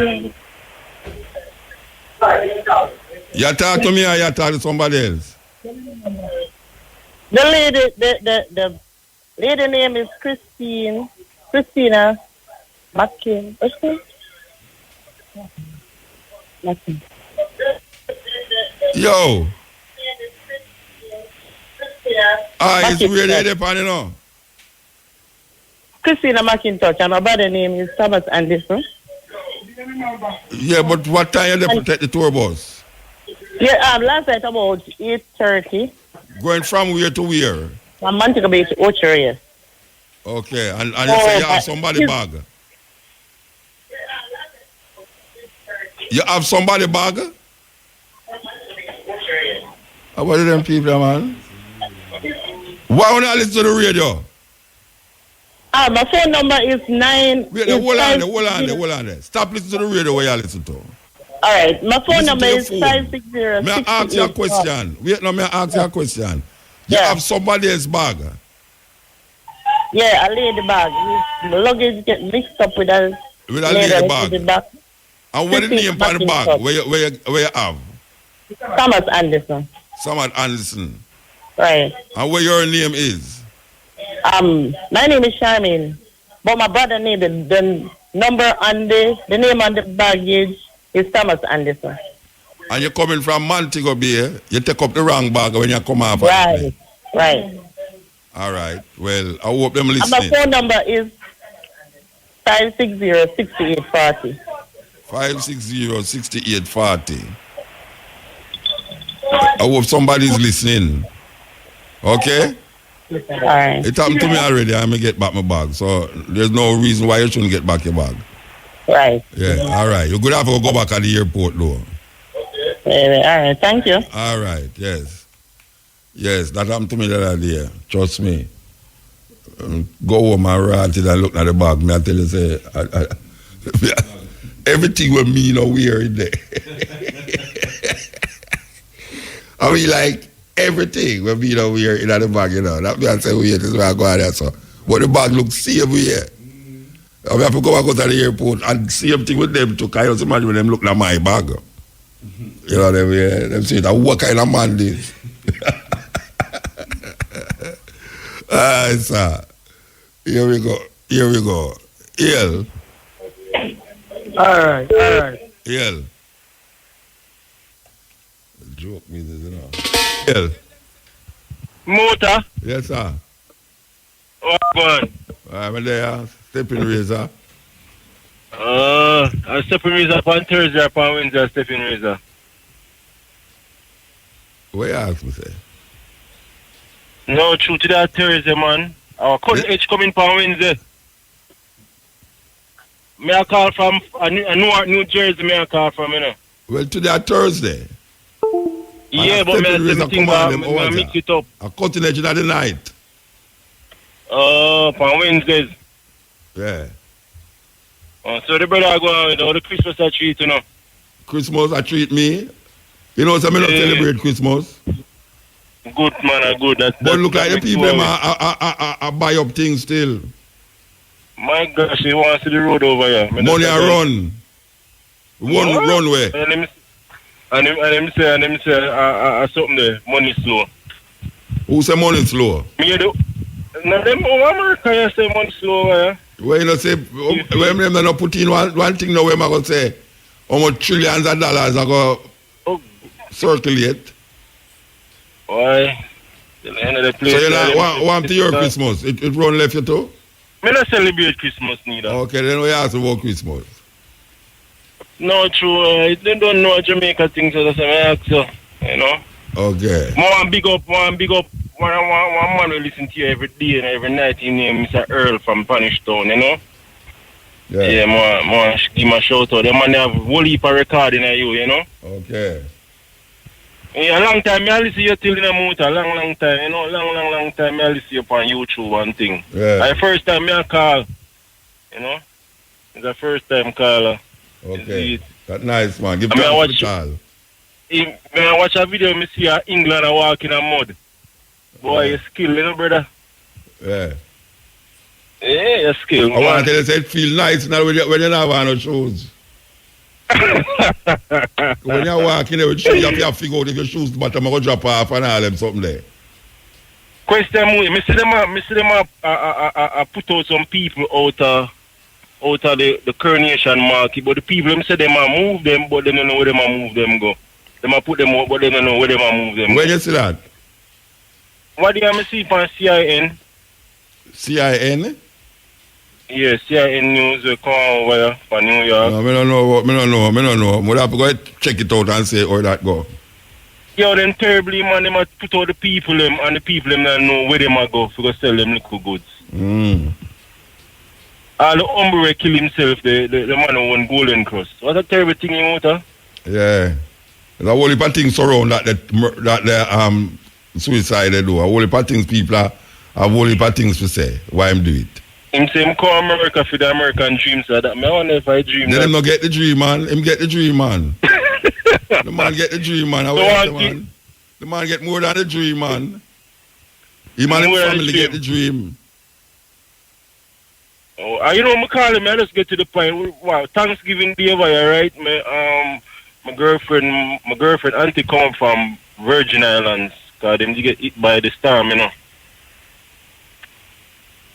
A: You talk to me or you talk to somebody else?
G: the lady name is Christina Mackin. What's her name? Mackin.
A: Yo. It's really depending, you know.
G: Christina McIntosh, and my brother name is Thomas Anderson.
A: Yeah, but what time you take the tour bus?
G: Yeah, last night about 8:30.
A: Going from where to where?
G: I'm Montego Bay to Ocho.
A: Okay, and you say you have somebody bag? You have somebody bag? How about them people, man? Why don't you listen to the radio?
G: My phone number is 9.
A: Wait, hold on there. Stop listening to the radio where you listen to.
G: All right, my phone
A: Listen
G: number
A: to your
G: is
A: phone.
G: 560.
A: May I ask you a question? Wait, no, may I ask you a question? You
G: Yeah.
A: have somebody else's bag?
G: Yeah, a lady bag. The luggage get mixed up with a
A: lady bag.
G: bag.
A: And what is the name on the bag? Where you have?
G: Thomas Anderson.
A: Someone Anderson.
G: Right.
A: And where your name is?
G: My name is Charmaine, but my brother name the number on the name on the baggage is Thomas Anderson.
A: And you're coming from Montego Bay, you take up the wrong bag when you come off.
G: Right.
A: All right. Well, I hope them
G: And
A: listening.
G: my phone number is 560-6840.
A: 560-6840. I hope somebody's listening. Okay?
G: All right.
A: It happened to me already. I'm going to get back my bag. So there's no reason why you shouldn't get back your bag.
G: Right.
A: Yeah, all right. You're going to have to go back at the airport, though.
G: All right. Thank you.
A: All right, yes. Yes, that happened to me the other day. Trust me. Go home and rant it and look at the bag. Me I tell you, say, everything with me, weird in there. I mean, like, everything with me, weird in the bag, That me I say, weird, this is where I go out there, so. But the bag looks safe here. I have to go back to the airport and same thing with them too. Because imagine when them look at my bag. You know, them say, what kind of man this? Sir. Here we go. El.
H: All right.
A: El. Joke me this, El.
E: Motor.
A: Yes, sir.
E: What going?
A: I'm there. Steppin razor.
E: I Steppin razor upon Thursday, upon Wednesday, Steppin razor.
A: What you ask me, say?
E: No, true to that Thursday, man. Our cousin H coming for Wednesday. May I call from New Jersey, may I call from,
A: Well, today Thursday.
E: Yeah, but may I say something about mix it up.
A: A cutting edge in the night.
E: On Wednesdays.
A: Yeah.
E: So the brother go on with all the Christmas treat,
A: Christmas I treat me. So I don't celebrate Christmas.
J: Good, man, good.
A: But look like the people are buy up things still.
J: My gosh, he wants to see the road over here.
A: Money a run. Run where?
J: And him say, something there, money slow.
A: Who say money slow?
J: Me do. No, them over America, you say money slow, yeah.
A: Where you know say, when them not put in one thing now, where am I going to say, how much trillions of dollars are going to circulate?
J: Why? The end of the place.
A: So you know, want to your Christmas? It run left you too?
J: Me not celebrate Christmas neither.
A: Okay, then we ask about Christmas.
J: No, true. They don't know Jamaica things, so that's why I ask you. You know?
A: Okay.
J: One big up. One man will listen to you every day and every night. His name is Mr. Earl from Punish Town, you know? Yeah, man, give him a shout out. The man have a whole heap of recording of you, you know?
A: Okay.
J: Yeah, a long time, I listen to you till in the motor. Long time, you know? Long time, I listen to you on YouTube and thing.
A: Yeah.
J: The first time I call, you know? It's the first time caller.
A: Okay. That's nice, man. Give
J: me
A: a call.
J: When I watch a video, I see England walk in a mud. Boy, you skill, you know, brother?
A: Yeah.
J: Yeah, you skill.
A: I want to tell you, it feel nice now when you don't have on no shoes. When you're walking there with shoes, you have to figure out if your shoes bottom are going to drop off and all them something there.
J: Question, I see them put out some people out of the coronation market, but the people them say they might move them, but they don't know where they might move them go. They might put them out, but they don't know where they might move them.
A: Where you see that?
J: What do you see on CIN?
A: CIN?
J: Yeah, CIN News come over here for New York.
A: No, I don't know. We'll have to go check it out and see how that go.
J: Yo, them terribly, man, they might put out the people them, and the people them don't know where they might go to go sell them little goods. All the hombre kill himself, the man who won Golden Cross. What a terrible thing you want, huh?
A: Yeah. There's a whole heap of things around that suicide they do. A whole heap of things people have a whole heap of things to say. Why him do it?
J: Him say him call America for the American dream, so that I wonder if I dream.
A: Then him not get the dream, man. Him get the dream, man. The man get the dream, man. The man get more than the dream, man. Him and his family get the dream.
J: Oh, you know, I call him, I just get to the point. Wow, Thanksgiving Day over here, right? My girlfriend auntie come from Virgin Islands, because them get hit by the storm, you know.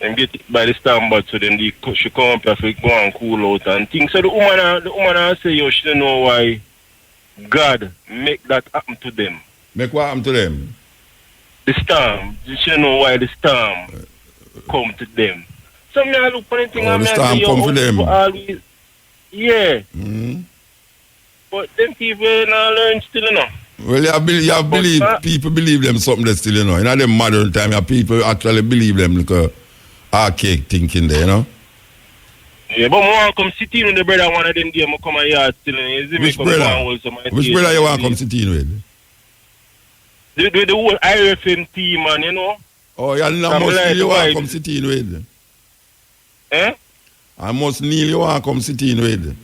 J: Them get hit by the storm, but so then she come up here to go and cool out and things. So the woman say, yo, she don't know why God make that happen to them.
A: Make what happen to them?
J: The storm. She don't know why the storm come to them. So me I look for anything
A: the storm come for them.
J: Always, yeah. But them people not learn still, you know.
A: Well, people believe them something that's still, you know. In them modern time, people actually believe them like a archaic thinking there, you know.
J: Yeah, but I want to come sit in with the brother one of them days, I come here still, you know.
A: Which brother? Which brother you want to come sit in with?
J: The whole IFM team, man, you know.
A: Oh, you must you want to come sit in with?
J: Eh?
A: I must kneel you want to come sit in with?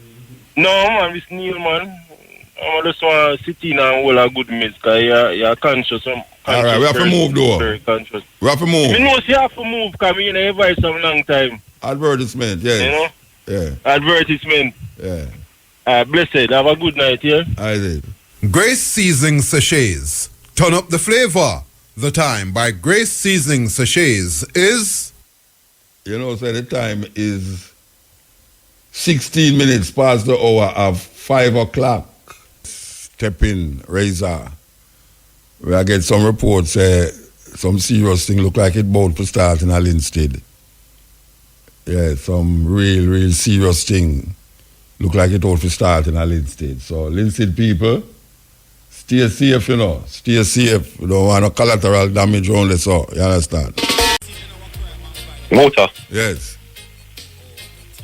J: No, man, it's Neil, man. I just want to sit in and hold a good mess, because you're conscious.
A: Alright, we have to move, though.
J: Very conscious.
A: We have to move.
J: You know, you have to move, because we ain't advice some long time.
A: Advertisement, yes.
J: You know?
A: Yeah.
J: Advertisement.
A: Yeah.
J: Blessed. Have a good night, yeah?
A: I did.
K: Grace Seasoning Sachets. Turn up the flavor. The time by Grace Seasoning Sachets is...
A: You know, so the time is 16 minutes past the hour of 5 o'clock. Steppin, Razor. We get some reports, some serious thing look like it about to start in Linstead. Yeah, some real serious thing look like it ought to start in Linstead. So, Linstead people, stay safe, you know. Stay safe. You don't want no collateral damage around the so. You understand?
E: Motor.
A: Yes.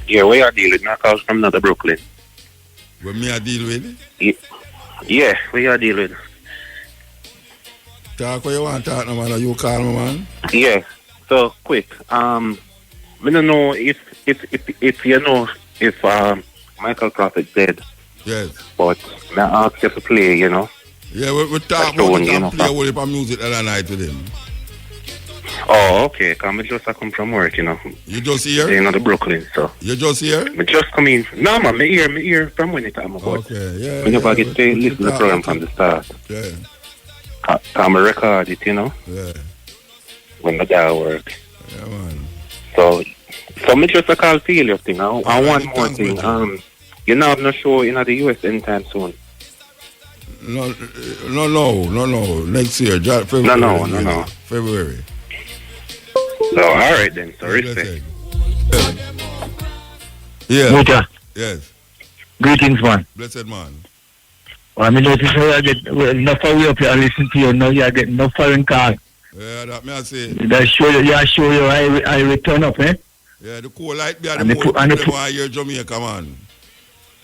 E: Yeah, we are dealing with knockouts from another Brooklyn.
A: What me I deal with?
E: Yeah, we are dealing with.
A: Talk what you want to talk, no man. You call me, man.
E: Yeah. So quick. I don't know if you know if Michael Crawford dead.
A: Yes.
E: But I ask you to play, you know.
A: Yeah, we talk
L: That's the
A: about
L: one,
A: it
L: you
A: and
L: know,
A: play a whole heap of music the other night with him.
L: Oh, okay. Come just come from work, you know.
A: You just here?
L: You know, the Brooklyn, so.
A: You just here?
L: Me just come in. No, man, me here from when it time about.
A: Okay, yeah.
L: We never get to listen to the program
A: okay.
L: from the start.
A: Yeah.
L: Come record it, you know.
A: Yeah.
L: When my dad work.
A: Yeah, man.
L: So me just a call feel your thing. And one more
A: thanks,
L: thing.
A: brother.
L: You know, I'm not sure in the US anytime soon.
A: No. Next year, February.
L: No.
A: February.
L: So, all right then. So, respect.
A: Yeah.
F: Muta,
A: Yes.
F: greetings, man.
A: Blessed man.
F: Well, I mean, notice how you get enough of you up here and listen to you. Now you get enough foreign call.
A: Yeah, that may I say.
F: That show you, I return up, eh?
A: Yeah, the cool light be at
F: And
A: the
F: the
A: most
F: and the
A: people want to hear Jamaica, man.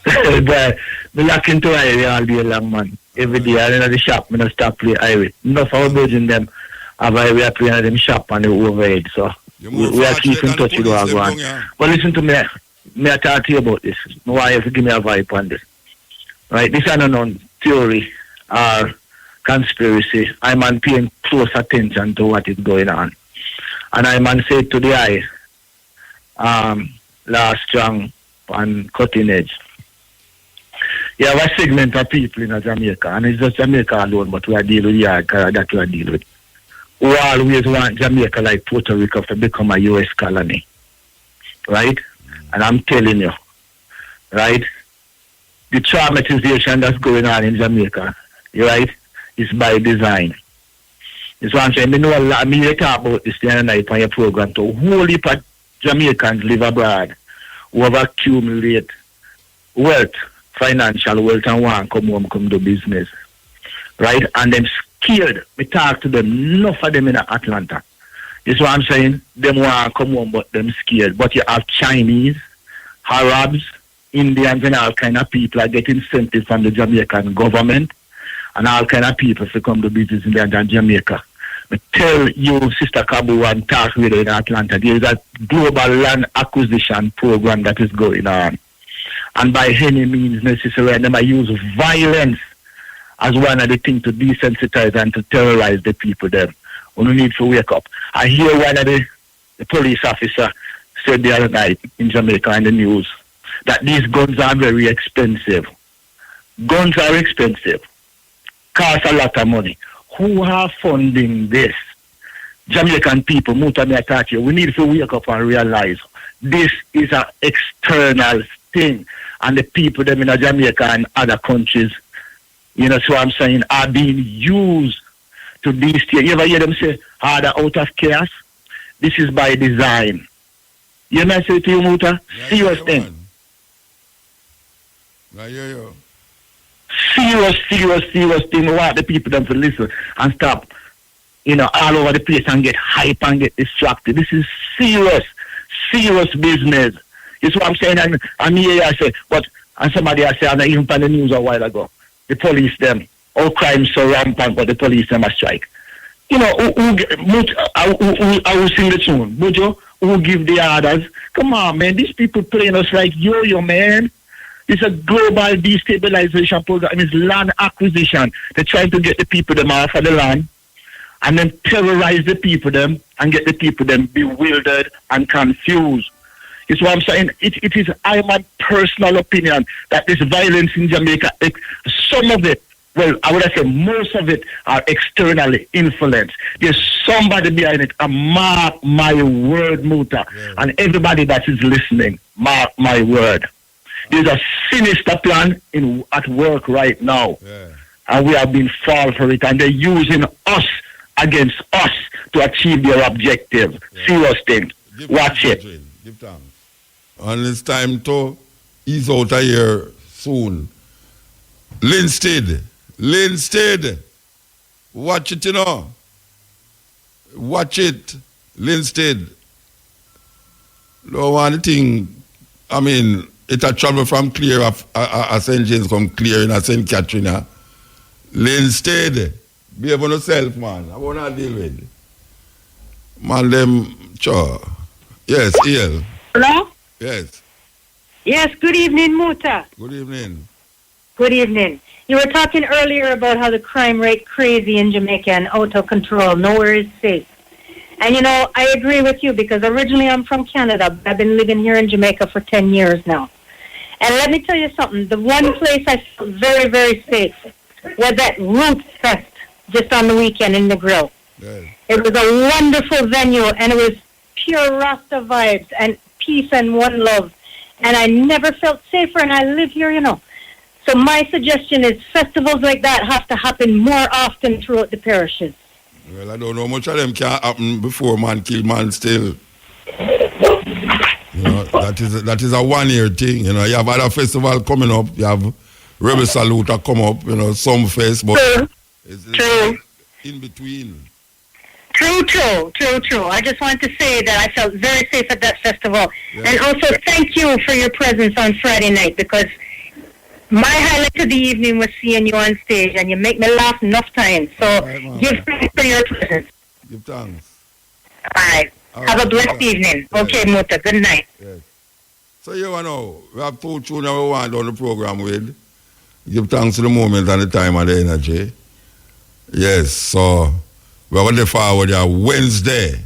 F: But me lock into Irish all day long, man. Every day I in the shop, I don't stop play Irish. Enough of virgin them have Irish playing at them shop and the overhead. So we are keeping touch with our one. But listen to me. I talk to you about this. Why you give me a vibe on this? Right, this is an unknown theory or conspiracy. I'm on paying close attention to what is going on. And I'm on say to the eye, last strong and cutting edge. You have a segment of people in Jamaica, and it's just Jamaica alone, but we are dealing with that we are dealing with. We always want Jamaica like Puerto Rico to become a U.S. colony. Right? And I'm telling you, right? The traumatization that's going on in Jamaica, right, is by design. It's what I'm saying. I know a lot. I mean, you talk about this the other night on your program. So, whole heap of Jamaicans live abroad who have accumulated wealth, financial wealth, and want to come home, come do business. Right? And them scared. We talk to them, enough of them in Atlanta. This is what I'm saying. Them want to come home, but them scared. But you have Chinese, Arabs, Indians, and all kind of people are getting incentives from the Jamaican government, and all kind of people to come to business in Jamaica. But tell you, Sister Kabu, and talk with her in Atlanta, there is a global land acquisition program that is going on. And by any means necessary, and they might use violence as one of the things to desensitize and to terrorize the people there. We need to wake up. I hear one of the police officer said the other night in Jamaica in the news that these guns are very expensive. Guns are expensive. Cost a lot of money. Who are funding this? Jamaican people, Mutabaruka, we need to wake up and realize this is an external thing. And the people them in Jamaica and other countries, you know, so I'm saying, are being used to these things. You ever hear them say, they're out of chaos? This is by design. You know, I say to you, Muta, serious thing. Serious thing. We want the people them to listen and stop, you know, all over the place and get hype and get distracted. This is serious business. It's what I'm saying. And here I say, but and somebody I say, and even from the news a while ago, the police them, all crime so rampant, but the police them a strike. You know, who sing the tune? Bujo, who give the orders? Come on, man. These people playing us like yo-yo, man. It's a global destabilization program. It's land acquisition. They're trying to get the people them off of the land and then terrorize the people them and get the people them bewildered and confused. It's what I'm saying. It is my personal opinion that this violence in Jamaica, some of it, well, I would say most of it are externally influenced. There's somebody behind it. And mark my word, Muta. Yeah. And everybody that is listening, mark my word. There's a sinister plan at work right now. Yeah. And we have been fall for it. And they're using us against us to achieve their objective. Yeah. Serious thing. Watch it.
A: Give thanks. And it's time to ease out of here soon. Linstead, watch it, you know. Watch it, Linstead. No one thing, I mean, it a travel from Clear of St. James come Clear in St. Catherine. Linstead, behave on yourself, man. I want to deal with. Man, them, sure. Yes, Ian.
M: Hello?
A: Yes.
M: Yes, good evening, Muta.
A: Good evening.
M: Good evening. You were talking earlier about how the crime rate crazy in Jamaica and out of control. Nowhere is safe. And, you know, I agree with you because originally I'm from Canada. But I've been living here in Jamaica for 10 years now. And let me tell you something. The one place I felt very, very safe was at Roots Fest just on the weekend in the Grill.
A: Yeah.
M: It was a wonderful venue, and it was pure Rasta vibes and peace and one love. And I never felt safer, and I live here, you know. So my suggestion is festivals like that have to happen more often throughout the parishes.
A: Well, I don't know much of them can happen before man kill man still. You know, that is a 1 year thing. You know, you have other festival coming up. You have Rebel Salute come up. You know, some fest, but it's in between.
M: True. I just wanted to say that I felt very safe at that festival. Yeah. And also thank you for your presence on Friday night because my highlight of the evening was seeing you on stage and you make me laugh enough times. So give thanks for your presence.
A: Give thanks.
M: All right. Have a blessed evening. Yeah. Okay, Muta. Good night.
A: Yes. So you know, we have 2 tunes we want on the program with. Give thanks to the moment and the time and the energy. Yes, so we're going to forward here Wednesday.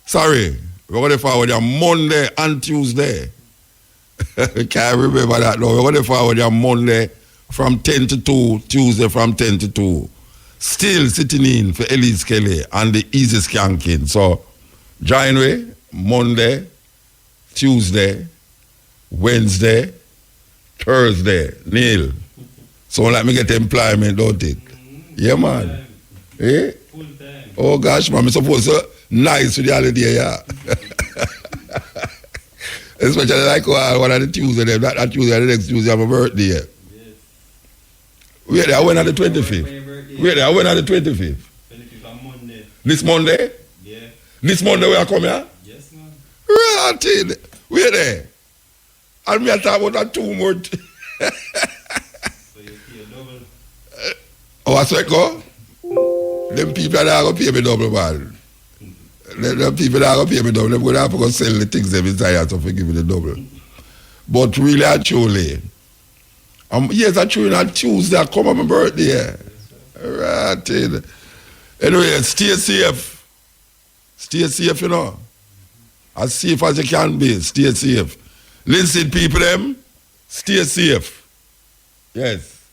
A: Sorry, we're going to forward here Monday and Tuesday. I can't remember that now. We're going to forward here Monday from 10 to 2, Tuesday from 10 to 2. Still sitting in for Elise Kelly and the Easy Skanking. So, join me Monday, Tuesday, Wednesday, Thursday, Neil. So let me get employment, don't it? Yeah, man. Eh? Oh, gosh, man, I'm supposed to nice with the holiday, yeah. Especially like one of the Tuesday, that Tuesday, the next Tuesday, I have a birthday. Yes. Wait, I went on the 25th. Wait, I went on the 25th.
B: 25th on Monday.
A: This Monday?
B: Yeah.
A: This Monday where I come here?
B: Yes, man.
A: Right. Wait there. And me I talk about that 2 more.
B: So you pay a double?
A: Oh, I said go? Them people that are going to pay me double, man. Them people that are going to pay me double, they're going to have to go sell the things them inside so forgive me the double. But really, actually, yes, actually, on Tuesday, I come on my birthday. Right. Anyway, stay safe. Stay safe, you know. As safe as you can be, stay safe. Listen, people, them, stay safe. Yes.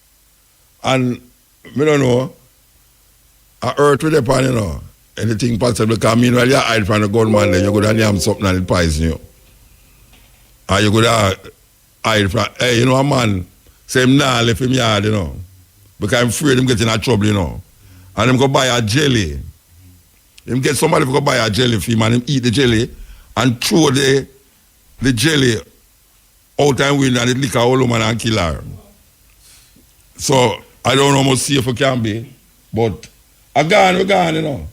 A: And, I don't know, I hurt with the pan, you know. Anything possible, because meanwhile you hide from the gunman, then you go down and something and it poison you. And you go down hide from, hey, you know, a man, say him nah left him yard, you know. Because I'm afraid him getting in trouble, you know. And him go buy a jelly. Him get somebody to go buy a jelly for him and him eat the jelly and throw the jelly out and win and it lick a whole woman and kill her. So, I don't know how much safe it can be, but we're gone, you know.